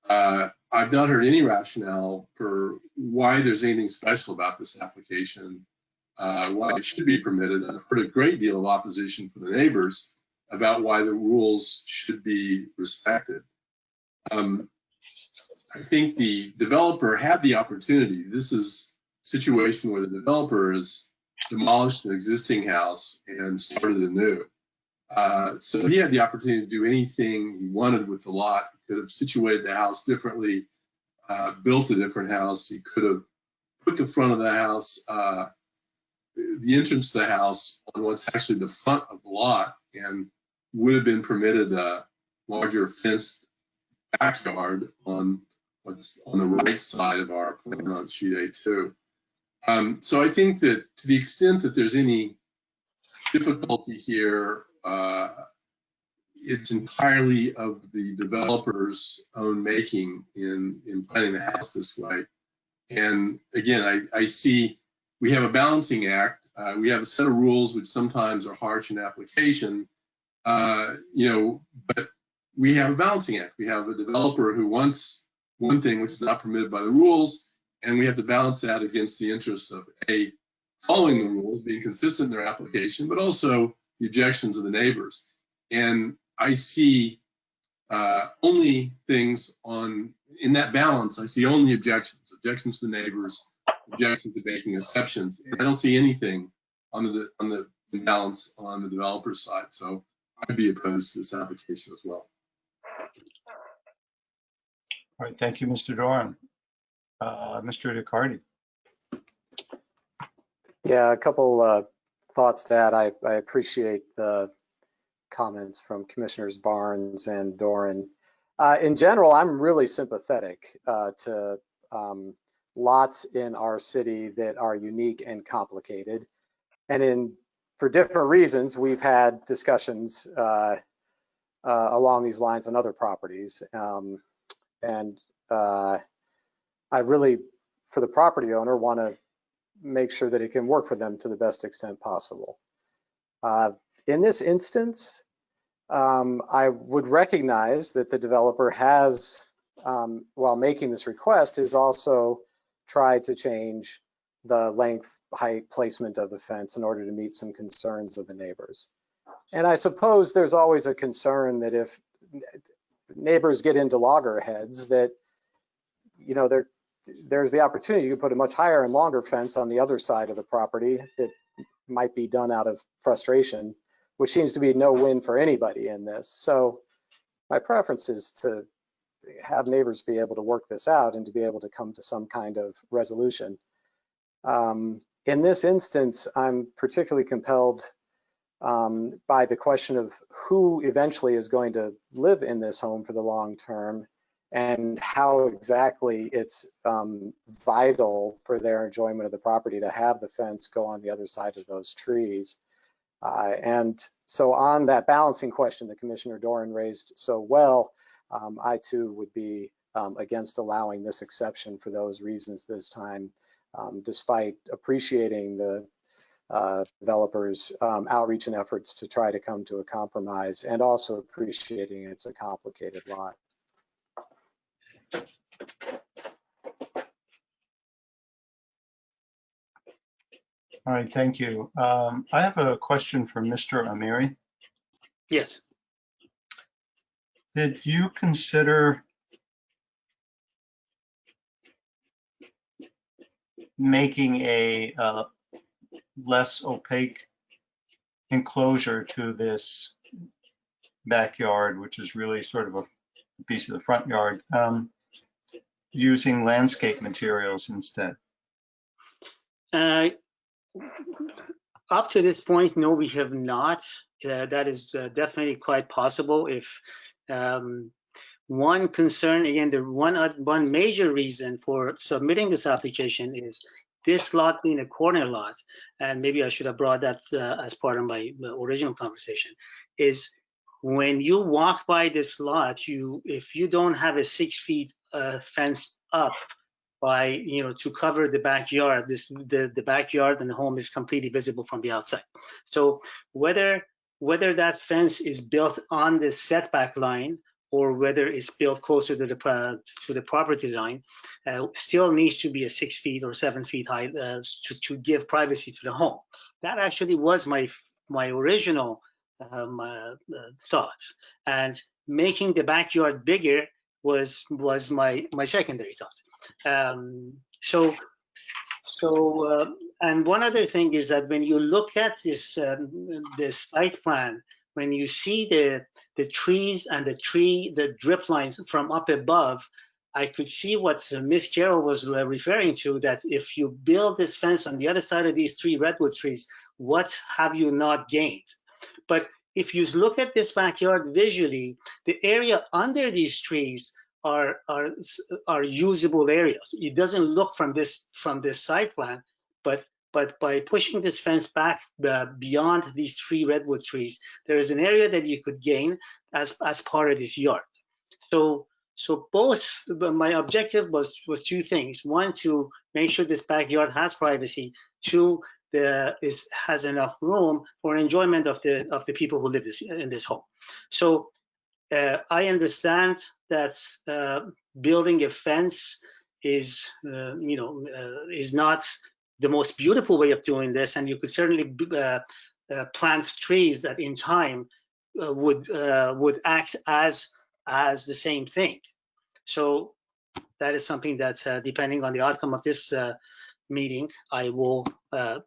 I've not heard any rationale for why there's anything special about this application, why it should be permitted. I've heard a great deal of opposition from the neighbors about why the rules should be respected. I think the developer had the opportunity. This is a situation where the developer has demolished an existing house and started anew. So he had the opportunity to do anything he wanted with the lot. He could have situated the house differently, built a different house. He could have put the front of the house, the entrance to the house on what's actually the front of the lot, and would have been permitted a larger fenced backyard on what's on the right side of our plan on sheet A2. So I think that to the extent that there's any difficulty here, it's entirely of the developer's own making in planning the house this way. And again, I see we have a balancing act. We have a set of rules which sometimes are harsh in application, but we have a balancing act. We have a developer who wants one thing which is not permitted by the rules, and we have to balance that against the interests of A, following the rules, being consistent in their application, but also the objections of the neighbors. And I see only things in that balance, I see only objections to the neighbors, objections to making exceptions. And I don't see anything on the balance on the developer's side. So I'd be opposed to this application as well. All right, thank you, Mr. Doran. Mr. Riccardi. Yeah, a couple thoughts to add. I appreciate the comments from Commissioners Barnes and Doran. In general, I'm really sympathetic to lots in our city that are unique and complicated. And for different reasons, we've had discussions along these lines on other properties. I really, for the property owner, want to make sure that it can work for them to the best extent possible. In this instance, I would recognize that the developer has, while making this request, has also tried to change the length, height, placement of the fence in order to meet some concerns of the neighbors. And I suppose there's always a concern that if neighbors get into loggerheads, that there's the opportunity to put a much higher and longer fence on the other side of the property that might be done out of frustration, which seems to be no win for anybody in this. So my preference is to have neighbors be able to work this out and to be able to come to some kind of resolution. In this instance, I'm particularly compelled by the question of who eventually is going to live in this home for the long term, and how exactly it's vital for their enjoyment of the property to have the fence go on the other side of those trees. And so on that balancing question that Commissioner Doran raised so well, I too would be against allowing this exception for those reasons this time, despite appreciating the developers' outreach and efforts to try to come to a compromise, and also appreciating it's a complicated lot. All right, thank you. I have a question for Mr. Amiri. Yes. Did you consider making a less opaque enclosure to this backyard, which is really sort of a piece of the front yard, using landscape materials instead? Up to this point, no, we have not. That is definitely quite possible. If one concern, again, the one major reason for submitting this application is this lot being a corner lot, and maybe I should have brought that as part of my original conversation, is when you walk by this lot, if you don't have a 6 feet fence up by, to cover the backyard. The backyard and the home is completely visible from the outside. So whether that fence is built on the setback line or whether it's built closer to the property line, still needs to be a 6 feet or 7 feet high to give privacy to the home. That actually was my original thoughts, and making the backyard bigger was my secondary thought. And one other thing is that when you look at this site plan, when you see the trees and the drip lines from up above, I could see what Miss Carroll was referring to, that if you build this fence on the other side of these 3 redwood trees, what have you not gained? But if you look at this backyard visually, the area under these trees are usable areas. It doesn't look from this site plan, but by pushing this fence back beyond these 3 redwood trees, there is an area that you could gain as part of this yard. So both, my objective was 2 things. 1, to make sure this backyard has privacy. 2, has enough room for enjoyment of the people who live in this home. So I understand that building a fence is not the most beautiful way of doing this, and you could certainly plant trees that in time would act as the same thing. So that is something that, depending on the outcome of this meeting, I will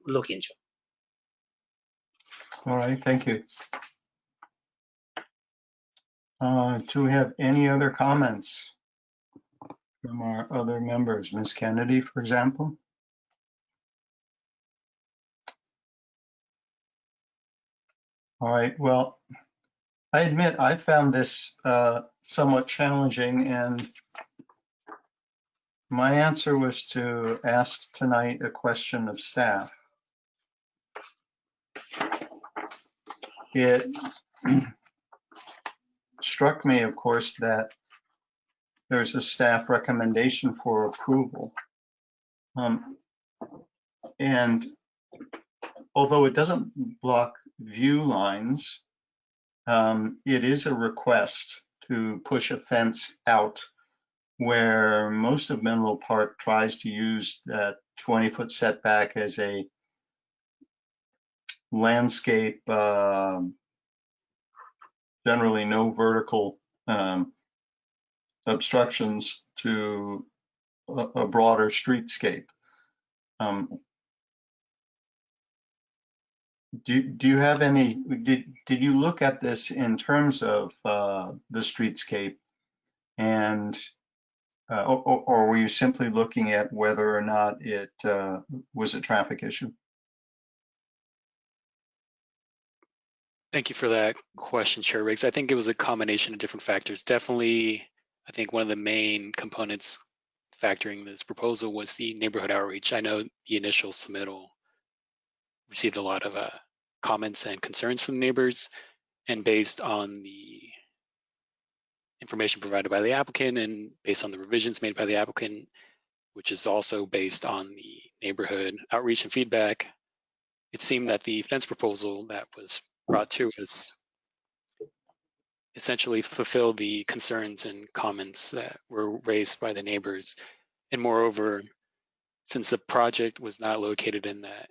look into. All right, thank you. Do we have any other comments from our other members? Ms. Kennedy, for example? All right, well, I admit I found this somewhat challenging, and my answer was to ask tonight a question of staff. It struck me, of course, that there's a staff recommendation for approval. And although it doesn't block view lines, it is a request to push a fence out where most of Menlo Park tries to use that 20-foot setback as a landscape, generally no vertical obstructions to a broader streetscape. Do you have any, did you look at this in terms of the streetscape, and or were you simply looking at whether or not it was a traffic issue? Thank you for that question, Chair Riggs. I think it was a combination of different factors. Definitely, I think one of the main components factoring this proposal was the neighborhood outreach. I know the initial submittal received a lot of comments and concerns from the neighbors, and based on the information provided by the applicant and based on the revisions made by the applicant, which is also based on the neighborhood outreach and feedback, it seemed that the fence proposal that was brought to us essentially fulfilled the concerns and comments that were raised by the neighbors. And moreover, since the project was not located in that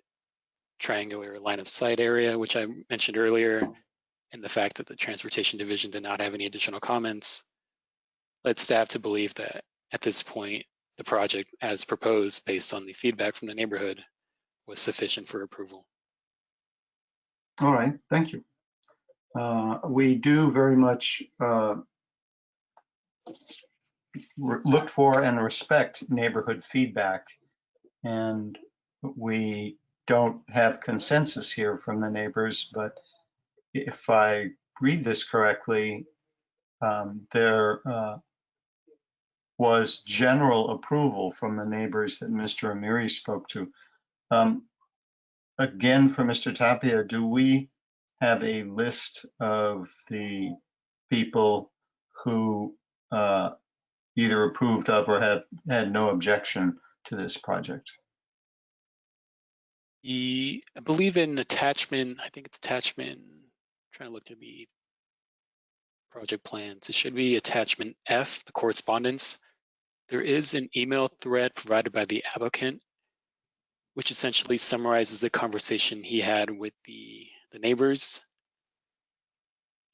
triangular line of sight area, which I mentioned earlier, and the fact that the Transportation Division did not have any additional comments, led staff to believe that at this point, the project as proposed based on the feedback from the neighborhood was sufficient for approval. All right, thank you. We do very much look for and respect neighborhood feedback, and we don't have consensus here from the neighbors, but if I read this correctly, there was general approval from the neighbors that Mr. Amiri spoke to. Again, for Mr. Tapia, do we have a list of the people who either approved of or had no objection to this project. I believe in attachment, I think it's attachment, I'm trying to look through the project plans. It should be attachment F, the correspondence. There is an email thread provided by the applicant, which essentially summarizes the conversation he had with the neighbors.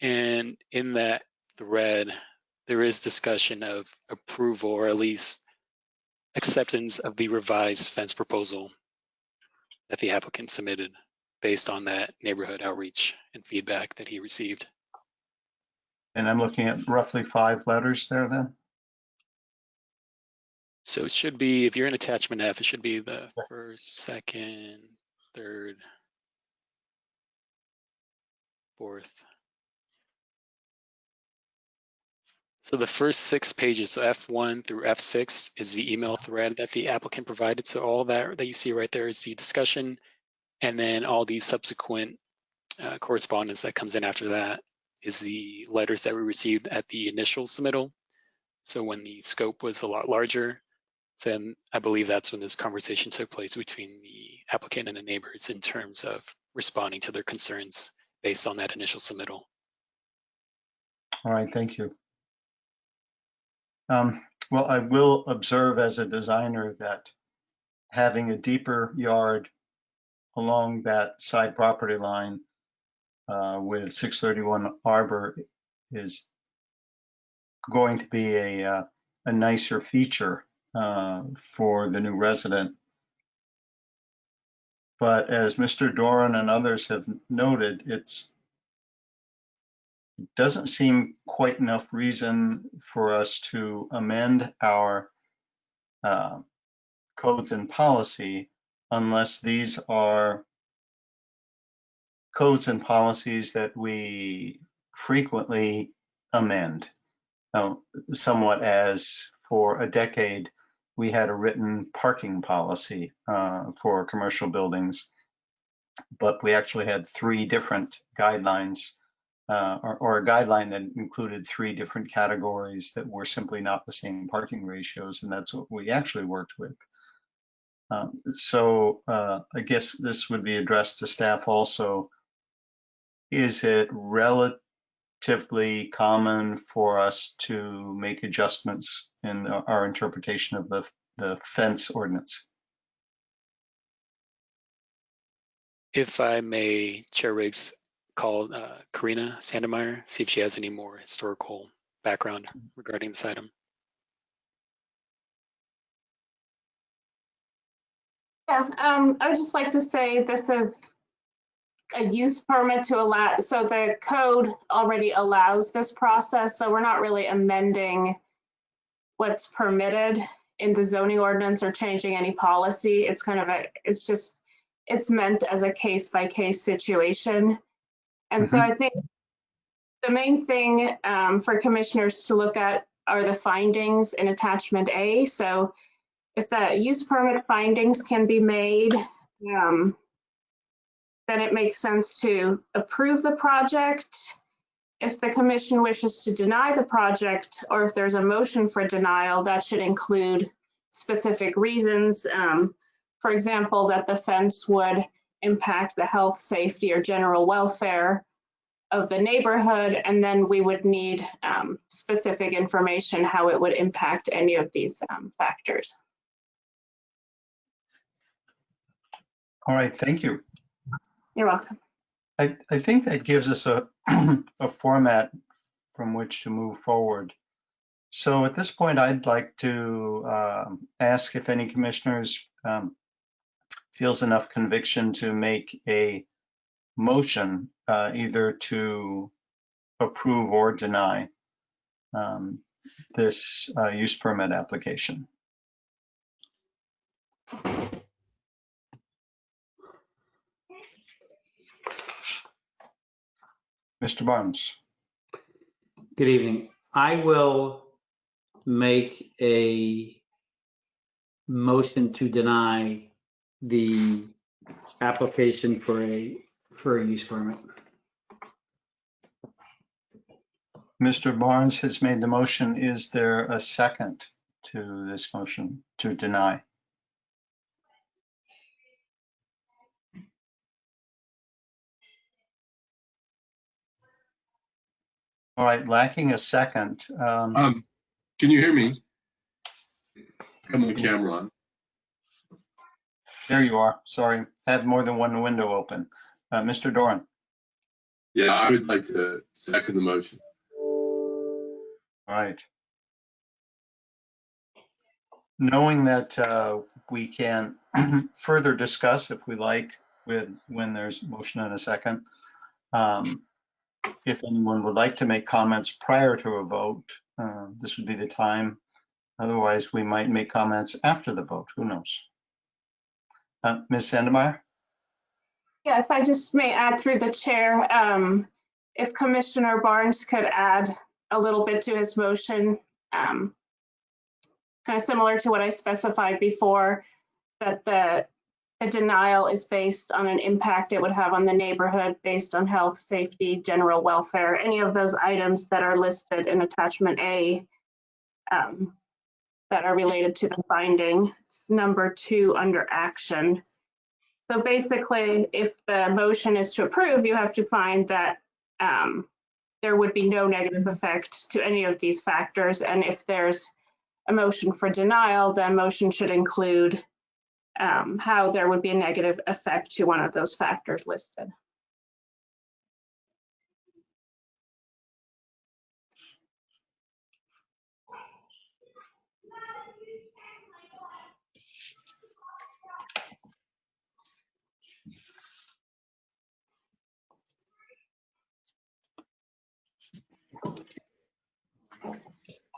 And in that thread, there is discussion of approval, or at least acceptance of the revised fence proposal that the applicant submitted based on that neighborhood outreach and feedback that he received. And I'm looking at roughly 5 letters there then? So it should be, if you're in attachment F, it should be the first, second, third, fourth. So the first 6 pages, so F1 through F6 is the email thread that the applicant provided. So all that you see right there is the discussion, and then all the subsequent correspondence that comes in after that is the letters that we received at the initial submittal. So when the scope was a lot larger, then I believe that's when this conversation took place between the applicant and the neighbors in terms of responding to their concerns based on that initial submittal. All right, thank you. Well, I will observe as a designer that having a deeper yard along that side property line with 631 Arbor is going to be a nicer feature for the new resident. But as Mr. Doran and others have noted, it doesn't seem quite enough reason for us to amend our codes and policy unless these are codes and policies that we frequently amend. Now, somewhat as for a decade, we had a written parking policy for commercial buildings, but we actually had 3 different guidelines or a guideline that included 3 different categories that were simply not the same parking ratios, and that's what we actually worked with. So I guess this would be addressed to staff also. Is it relatively common for us to make adjustments in our interpretation of the fence ordinance? If I may, Chair Riggs, call Karina Sandemeyer, see if she has any more historical background regarding this item. Yeah, I would just like to say this is a use permit to allow, so the code already allows this process, so we're not really amending what's permitted in the zoning ordinance or changing any policy. It's kind of it's meant as a case-by-case situation. And so I think the main thing for commissioners to look at are the findings in attachment A. So if the use permit findings can be made, then it makes sense to approve the project. If the commission wishes to deny the project, or if there's a motion for denial, that should include specific reasons. For example, that the fence would impact the health, safety, or general welfare of the neighborhood, and then we would need specific information how it would impact any of these factors. All right, thank you. You're welcome. I think that gives us a format from which to move forward. So at this point, I'd like to ask if any commissioners feels enough conviction to make a motion either to approve or deny this use permit application. Mr. Barnes. Good evening. I will make a motion to deny the application for a use permit. Mr. Barnes has made the motion. Is there a second to this motion to deny? All right, lacking a second. Can you hear me? Come on, camera on. There you are. Sorry, I have more than one window open. Mr. Doran. Yeah, I would like to second the motion. All right. Knowing that we can further discuss if we like when there's motion and a second. If anyone would like to make comments prior to a vote, this would be the time. Otherwise, we might make comments after the vote. Who knows? Ms. Sandemeyer? Yeah, if I just may add through the chair, if Commissioner Barnes could add a little bit to his motion, kind of similar to what I specified before, that the denial is based on an impact it would have on the neighborhood based on health, safety, general welfare, any of those items that are listed in attachment A that are related to the finding. It's number 2 under action. So basically, if the motion is to approve, you have to find that there would be no negative effect to any of these factors. And if there's a motion for denial, then motion should include how there would be a negative effect to one of those factors listed.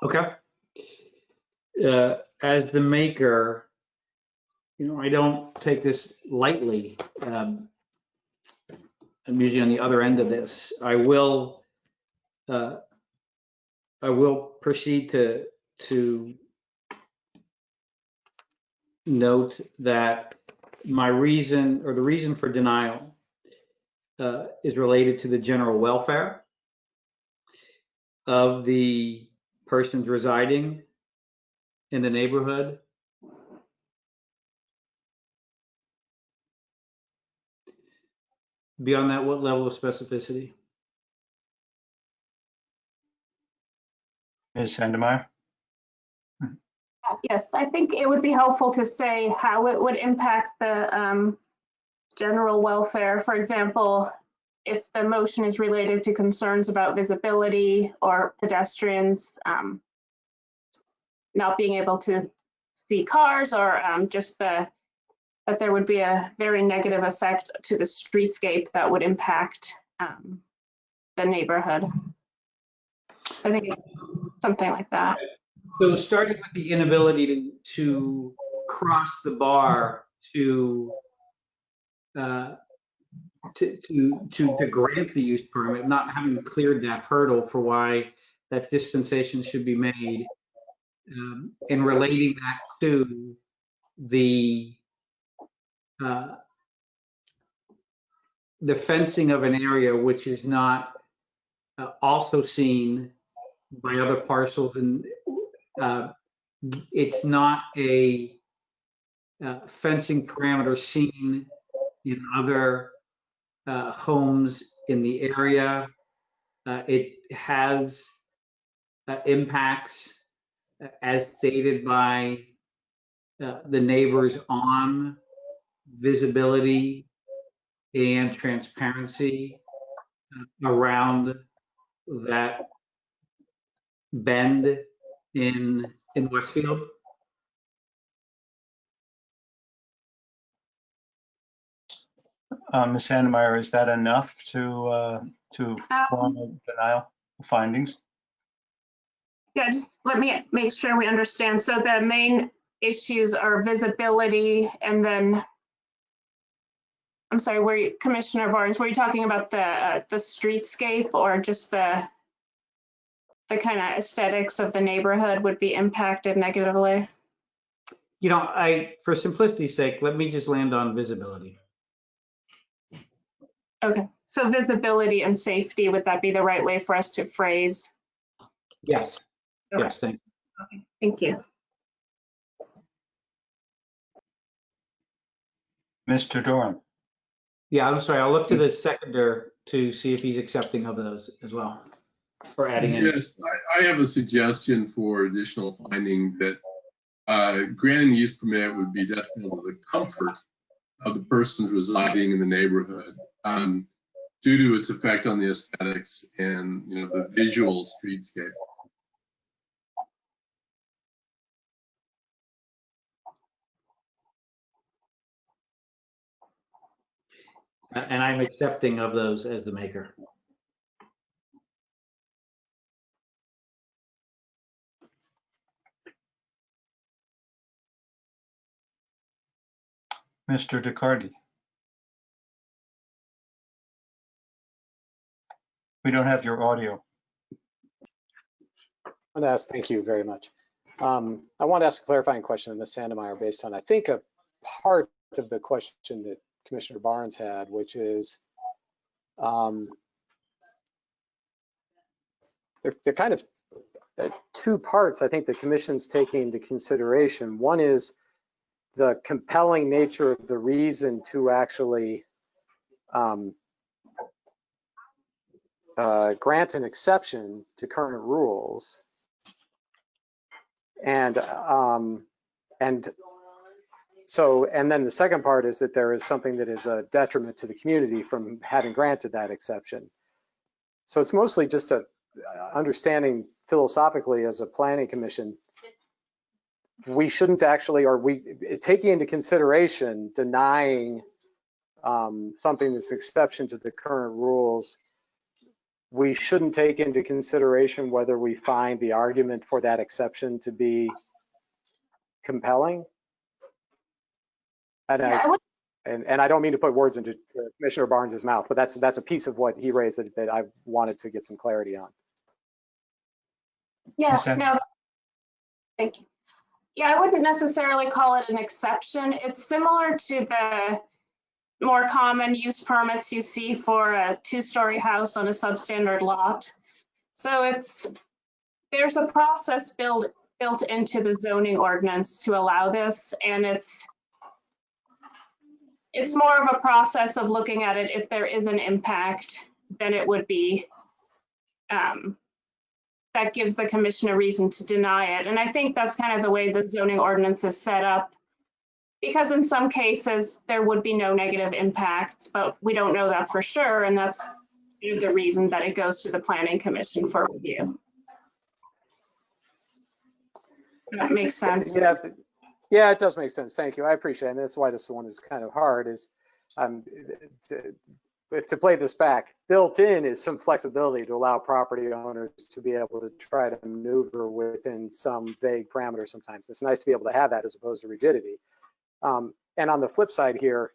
Okay. As the maker, I don't take this lightly. I'm usually on the other end of this. I will proceed to note that my reason, or the reason for denial, is related to the general welfare of the persons residing in the neighborhood. Beyond that, what level of specificity? Ms. Sandemeyer? Yes, I think it would be helpful to say how it would impact the general welfare. For example, if the motion is related to concerns about visibility or pedestrians not being able to see cars, or just that there would be a very negative effect to the streetscape that would impact the neighborhood. I think it's something like that. So starting with the inability to cross the bar to grant the use permit, not having cleared that hurdle for why that dispensation should be made, and relating that to the fencing of an area which is not also seen by other parcels, and it's not a fencing parameter seen in other homes in the area. It has impacts as stated by the neighbors on visibility and transparency around that bend in Westfield. Ms. Sandemeyer, is that enough to form a denial findings? Yeah, just let me make sure we understand. So the main issues are visibility, and then, I'm sorry, Commissioner Barnes, were you talking about the streetscape, or just the kind of aesthetics of the neighborhood would be impacted negatively? For simplicity's sake, let me just land on visibility. Okay, so visibility and safety, would that be the right way for us to phrase Yes, Okay. yes, thank you. Okay, thank you. Mr. Doran. Yeah, I'm sorry, I'll look to the seconder to see if he's accepting of those as well, or adding any. Yes, I have a suggestion for additional finding that granting the use permit would be detrimental to the comfort of the persons residing in the neighborhood due to its effect on the aesthetics and the visual streetscape. And I'm accepting of those as the maker. Mr. DeCardi. We don't have your audio. I want to ask, thank you very much. I want to ask a clarifying question of Ms. Sandemeyer based on, I think, a part of the question that Commissioner Barnes had, which is they're kind of two parts I think the Commission's taking into consideration. One is the compelling nature of the reason to actually grant an exception to current rules. And then the second part is that there is something that is a detriment to the community from having granted that exception. So it's mostly just a understanding philosophically as a planning commission, we shouldn't actually, or we taking into consideration denying something that's exception to the current rules, we shouldn't take into consideration whether we find the argument for that exception to be compelling. And I don't mean to put words into Commissioner Barnes's mouth, but that's a piece of what he raised that I wanted to get some clarity on. Yeah, no, thank you. Yeah, I wouldn't necessarily call it an exception. It's similar to the more common use permits you see for a two-story house on a substandard lot. So there's a process built into the zoning ordinance to allow this, and it's more of a process of looking at it. If there is an impact, then it would be that gives the commission a reason to deny it. And I think that's kind of the way the zoning ordinance is set up, because in some cases there would be no negative impacts, but we don't know that for sure. And that's the reason that it goes to the planning commission for review. That makes sense. Yeah, it does make sense. Thank you. I appreciate it. And that's why this one is kind of hard is to play this back, built in is some flexibility to allow property owners to be able to try to maneuver within some vague parameters sometimes. It's nice to be able to have that as opposed to rigidity. And on the flip side here,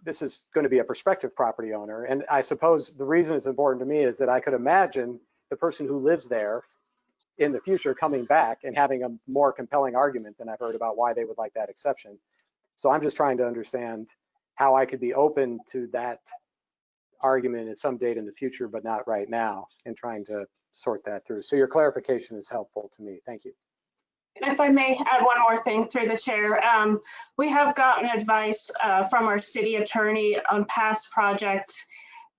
this is going to be a prospective property owner. And I suppose the reason it's important to me is that I could imagine the person who lives there in the future coming back and having a more compelling argument than I've heard about why they would like that exception. So I'm just trying to understand how I could be open to that argument at some date in the future, but not right now, and trying to sort that through. So your clarification is helpful to me. Thank you. And if I may add one more thing through the chair, we have gotten advice from our city attorney on past projects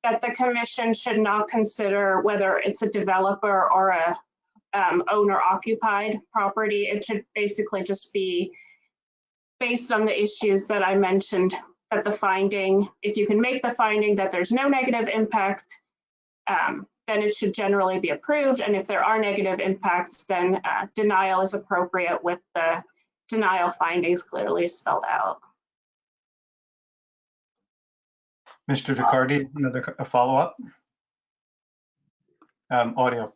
that the commission should not consider whether it's a developer or a owner occupied property. It should basically just be based on the issues that I mentioned, that the finding, if you can make the finding that there's no negative impact, then it should generally be approved. And if there are negative impacts, then denial is appropriate with the denial findings clearly spelled out. Mr. DeCardi, another follow-up? Audio.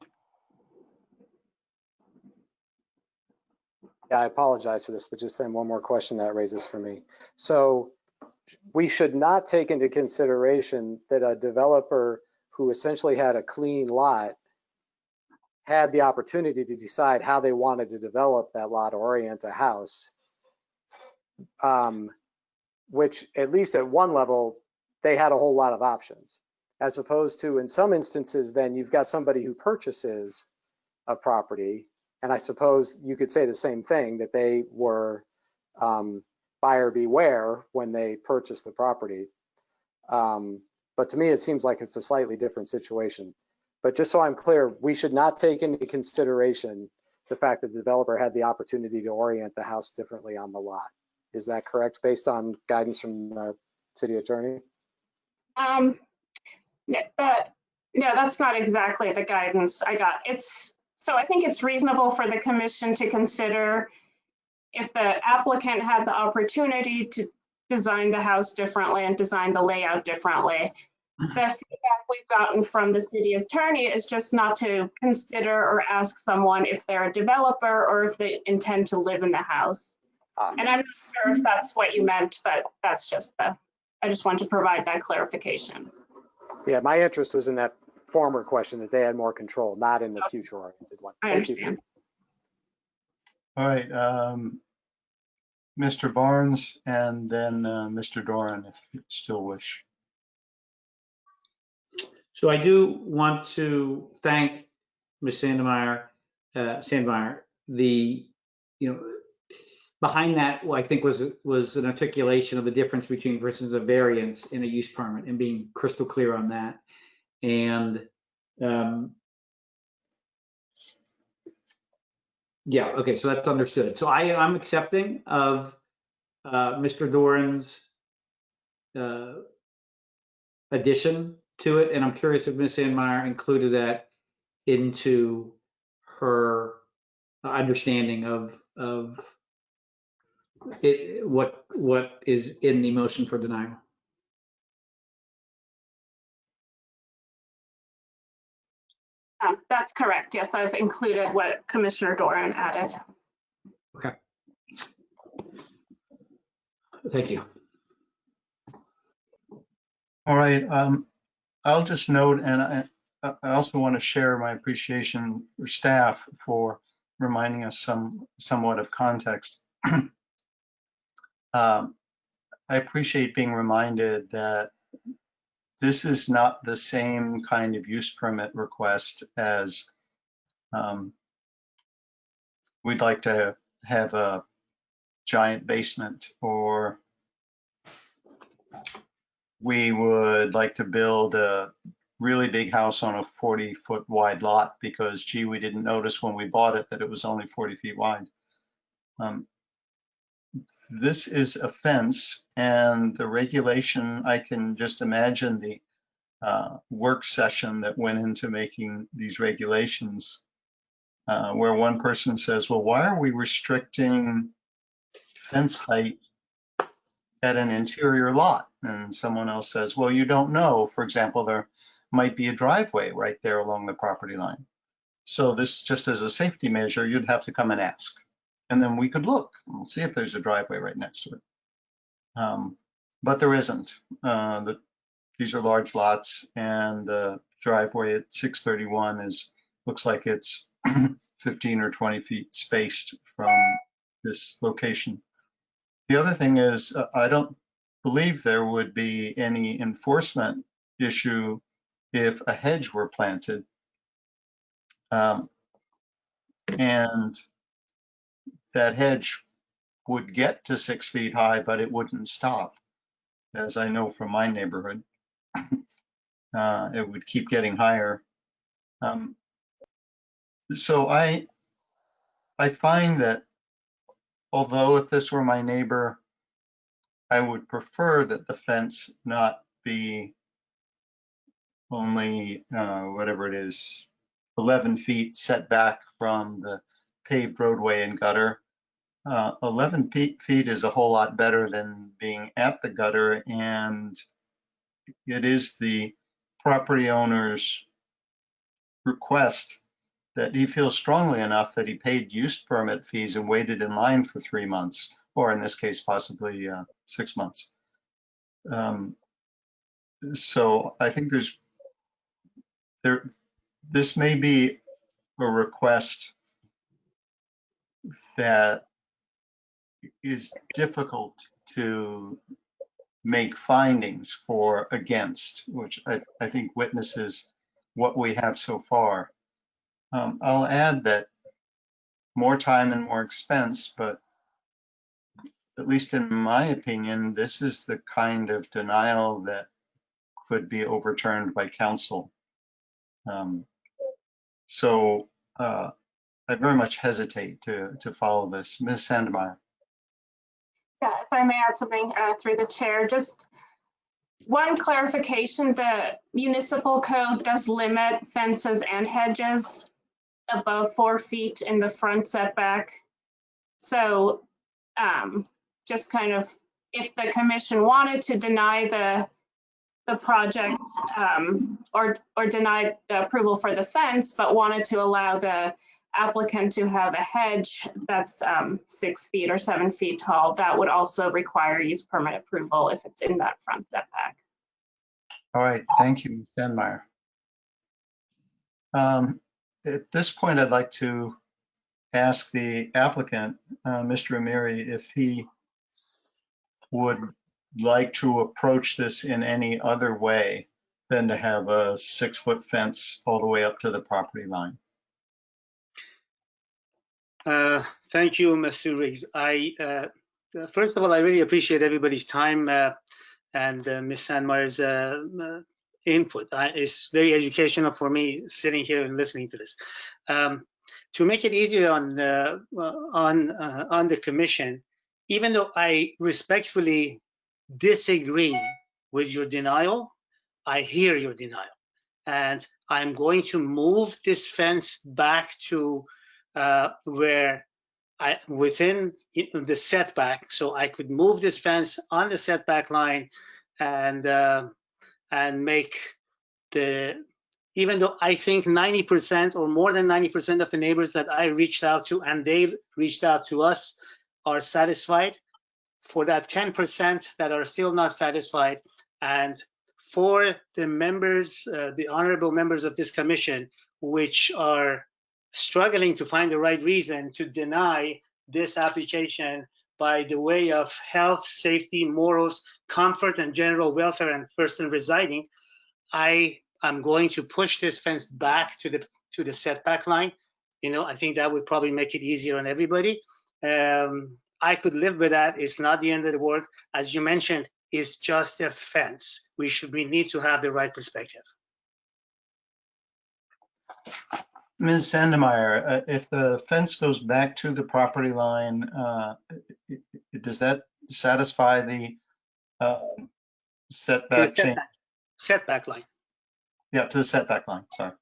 Yeah, I apologize for this, but just then one more question that raises for me. So we should not take into consideration that a developer who essentially had a clean lot had the opportunity to decide how they wanted to develop that lot or orient a house, which at least at one level, they had a whole lot of options, as opposed to in some instances, then you've got somebody who purchases of property. And I suppose you could say the same thing, that they were buyer beware when they purchased the property. But to me, it seems like it's a slightly different situation. But just so I'm clear, we should not take into consideration the fact that the developer had the opportunity to orient the house differently on the lot. Is that correct, based on guidance from the city attorney? No, that's not exactly the guidance I got. So I think it's reasonable for the commission to consider if the applicant had the opportunity to design the house differently and design the layout differently. The feedback we've gotten from the city attorney is just not to consider or ask someone if they're a developer or if they intend to live in the house. And I'm not sure if that's what you meant, but that's just I just want to provide that clarification. Yeah, my interest was in that former question, that they had more control, not in the future-oriented one. I understand. All right, Mr. Barnes and then Mr. Doran, if you still wish. So I do want to thank Ms. Sandmeyer. Behind that, I think was an articulation of the difference between versus a variance in a use permit and being crystal clear on that. And yeah, okay, so that's understood. So I'm accepting of Mr. Doran's addition to it, and I'm curious if Ms. Sandmeyer included that into her understanding of it, what is in the motion for denial. That's correct. Yes, I've included what Commissioner Doran added. Okay. Thank you. All right, I'll just note, and I also want to share my appreciation for staff for reminding us somewhat of context. I appreciate being reminded that this is not the same kind of use permit request as we'd like to have a giant basement, or we would like to build a really big house on a 40-foot wide lot because, gee, we didn't notice when we bought it that it was only 40 feet wide. This is a fence, and the regulation, I can just imagine the work session that went into making these regulations, where one person says, well, why are we restricting fence height at an interior lot? And someone else says, well, you don't know. For example, there might be a driveway right there along the property line. So this, just as a safety measure, you'd have to come and ask. And then we could look and see if there's a driveway right next to it. But there isn't. These are large lots, and the driveway at 631 looks like it's 15 or 20 feet spaced from this location. The other thing is, I don't believe there would be any enforcement issue if a hedge were planted. And that hedge would get to 6 feet high, but it wouldn't stop. As I know from my neighborhood, it would keep getting higher. So I find that although if this were my neighbor, I would prefer that the fence not be only whatever it is, 11 feet setback from the paved roadway and gutter. 11 feet is a whole lot better than being at the gutter, and it is the property owner's request that he feels strongly enough that he paid use permit fees and waited in line for 3 months, or in this case, possibly 6 months. So I think this may be a request that is difficult to make findings for against, which I think witnesses what we have so far. I'll add that more time and more expense, but at least in my opinion, this is the kind of denial that could be overturned by council. So I very much hesitate to follow this. Ms. Sandmeyer. Yeah, if I may add something through the chair, just one clarification, the municipal code does limit fences and hedges above 4 feet in the front setback. So just kind of, if the commission wanted to deny the project or deny the approval for the fence, but wanted to allow the applicant to have a hedge that's 6 feet or 7 feet tall, that would also require use permit approval if it's in that front setback. All right, thank you, Ms. Sandmeyer. At this point, I'd like to ask the applicant, Mr. Amiri, if he would like to approach this in any other way than to have a 6-foot fence all the way up to the property line. Thank you, Mr. Riggs. First of all, I really appreciate everybody's time and Ms. Sandmeyer's input. It's very educational for me sitting here and listening to this. To make it easier on the commission, even though I respectfully disagree with your denial, I hear your denial, and I'm going to move this fence back to where within the setback, so I could move this fence on the setback line and make even though I think 90% or more than 90% of the neighbors that I reached out to and they reached out to us are satisfied, for that 10% that are still not satisfied, and for the members, the honorable members of this commission, which are struggling to find the right reason to deny this application by the way of health, safety, morals, comfort, and general welfare and person residing, I am going to push this fence back to the setback line. You know, I think that would probably make it easier on everybody. I could live with that. It's not the end of the world. As you mentioned, it's just a fence. We need to have the right perspective. Ms. Sandemeyer, if the fence goes back to the property line, does that satisfy the setback change? Setback line. Yeah, to the setback line, sorry.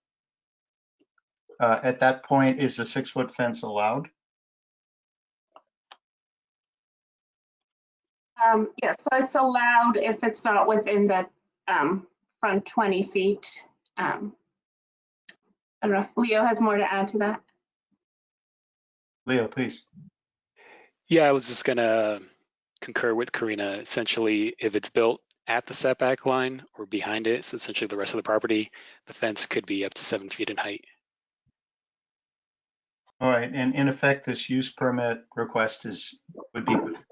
At that point, is a 6-foot fence allowed? Yes, so it's allowed if it's not within the front 20 feet. I don't know if Leo has more to add to that. Leo, please. Yeah, I was just gonna concur with Karina. Essentially, if it's built at the setback line or behind it, so essentially the rest of the property, the fence could be up to 7 feet in height. All right, and in effect, this use permit request would be withdrawn.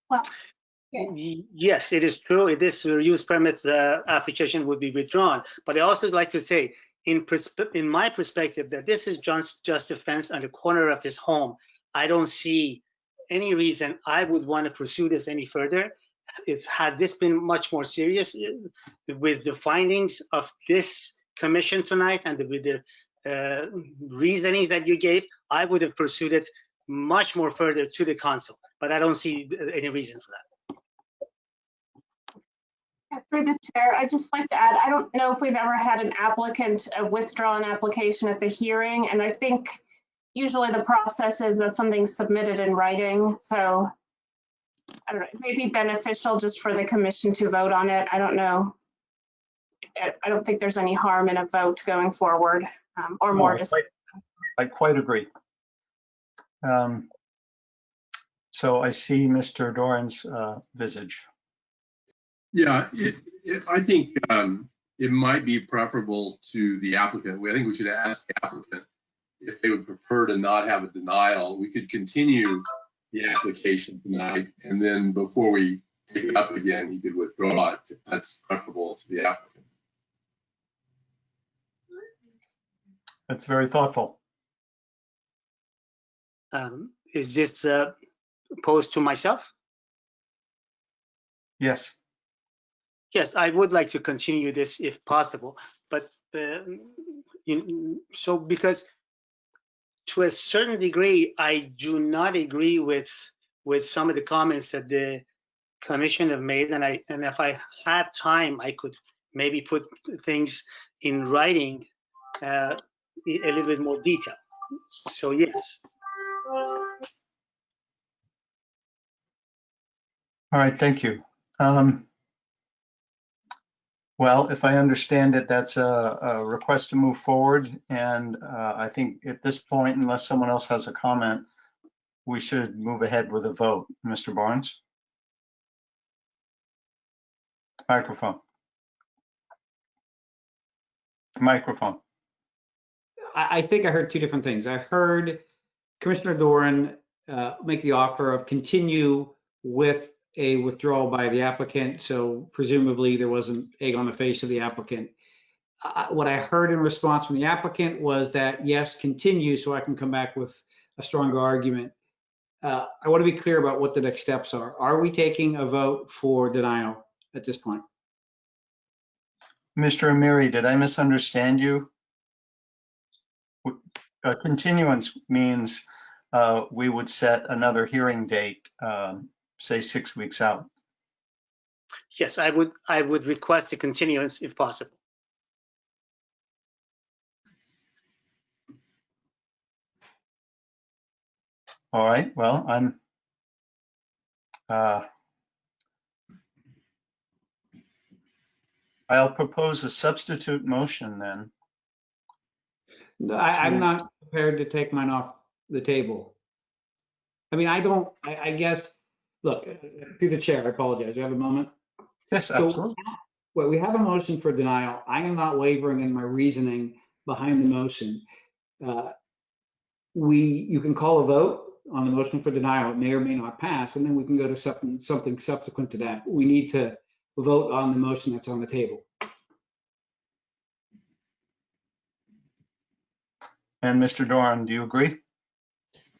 Well, yes, it is true. This use permit application would be withdrawn. But I also like to say, in my perspective, that this is just a fence on the corner of this home. I don't see any reason I would want to pursue this any further. Had this been much more serious with the findings of this commission tonight and with the reasonings that you gave, I would have pursued it much more further to the council. But I don't see any reason for that. Through the chair, I'd just like to add, I don't know if we've ever had an applicant withdraw an application at the hearing, and I think usually the process is that something's submitted in writing. So I don't know, it may be beneficial just for the commission to vote on it. I don't know. I don't think there's any harm in a vote going forward, or more No, just. I quite agree. So I see Mr. Doran's visage. Yeah, I think it might be preferable to the applicant. I think we should ask the applicant if they would prefer to not have a denial. We could continue the application tonight, and then before we take it up again, he could withdraw it if that's preferable to the applicant. That's very thoughtful. Is this posed to myself? Yes. Yes, I would like to continue this if possible, but so because to a certain degree, I do not agree with some of the comments that the commission have made, and if I had time, I could maybe put things in writing a little bit more detail. So yes. All right, thank you. Well, if I understand it, that's a request to move forward. And I think at this point, unless someone else has a comment, we should move ahead with a vote. Mr. Barnes? Microphone. Microphone. I think I heard two different things. I heard Commissioner Doran make the offer of continue with a withdrawal by the applicant. So presumably there wasn't egg on the face of the applicant. What I heard in response from the applicant was that yes, continue so I can come back with a stronger argument. I want to be clear about what the next steps are. Are we taking a vote for denial at this point? Mr. Amiri, did I misunderstand you? Continuance means we would set another hearing date, say 6 weeks out. Yes, I would request a continuance if possible. All right, well, I'll propose a substitute motion then. No, I'm not prepared to take mine off the table. I mean, I guess, look, through the chair, I apologize. You have a moment? Yes, absolutely. Well, we have a motion for denial. I am not wavering in my reasoning behind the motion. You can call a vote on the motion for denial. It may or may not pass, and then we can go to something subsequent to that. We need to vote on the motion that's on the table. And Mr. Doran, do you agree?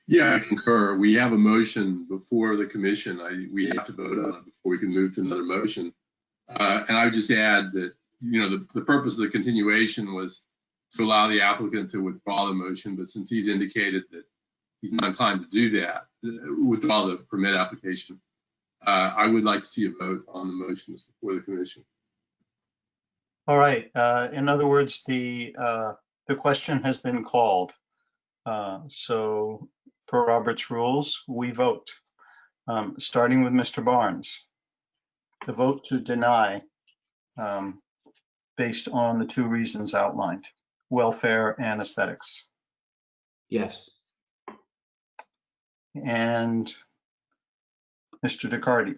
Yeah, I concur. We have a motion before the commission. We have to vote on it before we can move to another motion. And I would just add that, the purpose of the continuation was to allow the applicant to withdraw the motion, but since he's indicated that he's not inclined to do that, withdraw the permit application, I would like to see a vote on the motions before the commission. All right. In other words, the question has been called. So per Robert's rules, we vote. Starting with Mr. Barnes. The vote to deny based on the two reasons outlined, welfare and aesthetics. Yes. And Mr. DeCardi.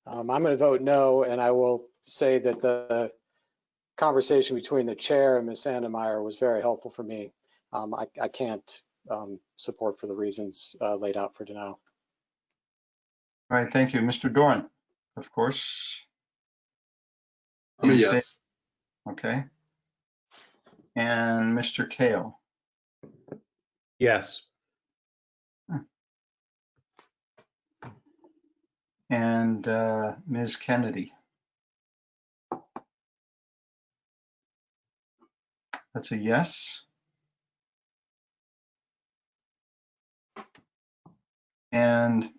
I'm going to vote no, and I will say that the conversation between the chair and Ms. Sandemeyer was very helpful for me. I can't support for the reasons laid out for denial. All right, thank you. Mr. Doran, of course. I'm a yes. Okay. And Mr. Kale. Yes. And Ms. Kennedy. That's a yes. And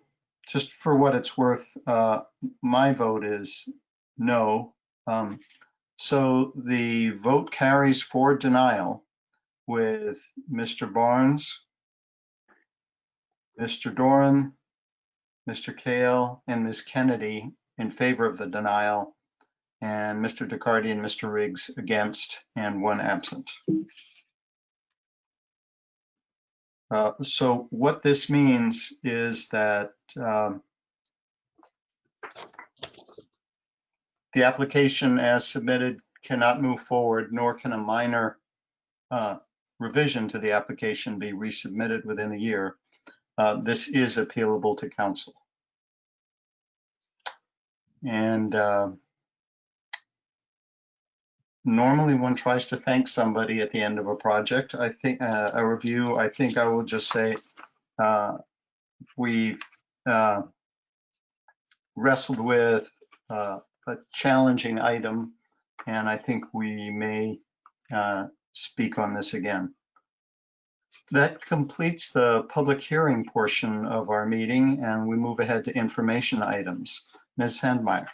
just for what it's worth, my vote is no. So the vote carries for denial with Mr. Barnes, Mr. Doran, Mr. Kale, and Ms. Kennedy in favor of the denial, and Mr. DeCardi and Mr. Riggs against, and one absent. So what this means is that the application as submitted cannot move forward, nor can a minor revision to the application be resubmitted within a year. This is appealable to council. And Normally one tries to thank somebody at the end of a project. I think a review, I think I will just say we've wrestled with a challenging item, and I think we may speak on this again. That completes the public hearing portion of our meeting, and we move ahead to information items. Ms. Sandmeyer.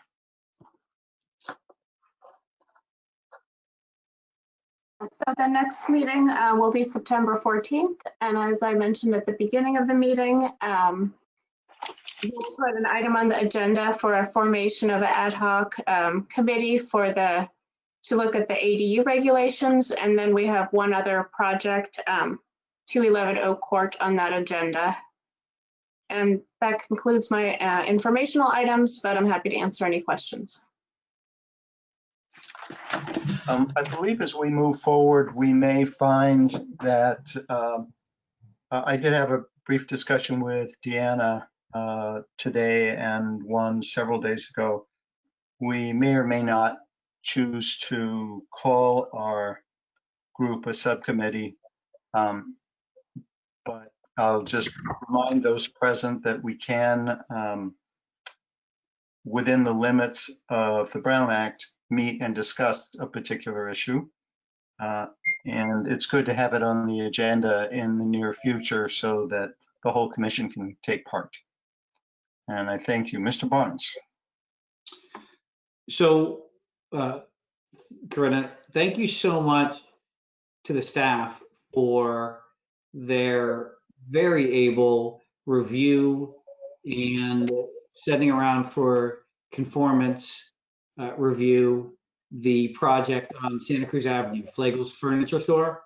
So the next meeting will be September 14th. And as I mentioned at the beginning of the meeting, we'll put an item on the agenda for a formation of an ad hoc committee to look at the ADU regulations. And then we have one other project, 211 Oak Court, on that agenda. And that concludes my informational items, but I'm happy to answer any questions. I believe as we move forward, we may find that I did have a brief discussion with Deanna today and one several days ago. We may or may not choose to call our group a subcommittee, but I'll just remind those present that we can, within the limits of the Brown Act, meet and discuss a particular issue. And it's good to have it on the agenda in the near future so that the whole commission can take part. And I thank you. Mr. Barnes. So, Corinna, thank you so much to the staff for their very able review and setting around for conformance review the project on Santa Cruz Avenue, Flagle's Furniture Store.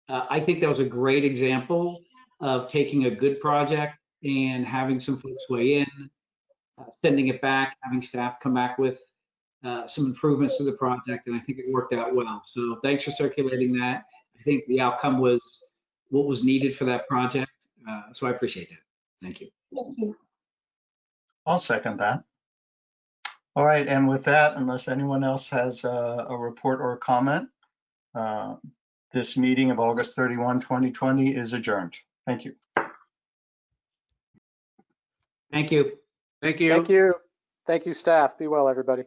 I think that was a great example of taking a good project and having some folks weigh in, sending it back, having staff come back with some improvements to the project, and I think it worked out well. So thanks for circulating that. I think the outcome was what was needed for that project. So I appreciate that. Thank you. Thank you. I'll second that. All right, and with that, unless anyone else has a report or a comment, this meeting of August 31, 2020 is adjourned. Thank you. Thank you. Thank you. Thank you. Thank you, staff. Be well, everybody.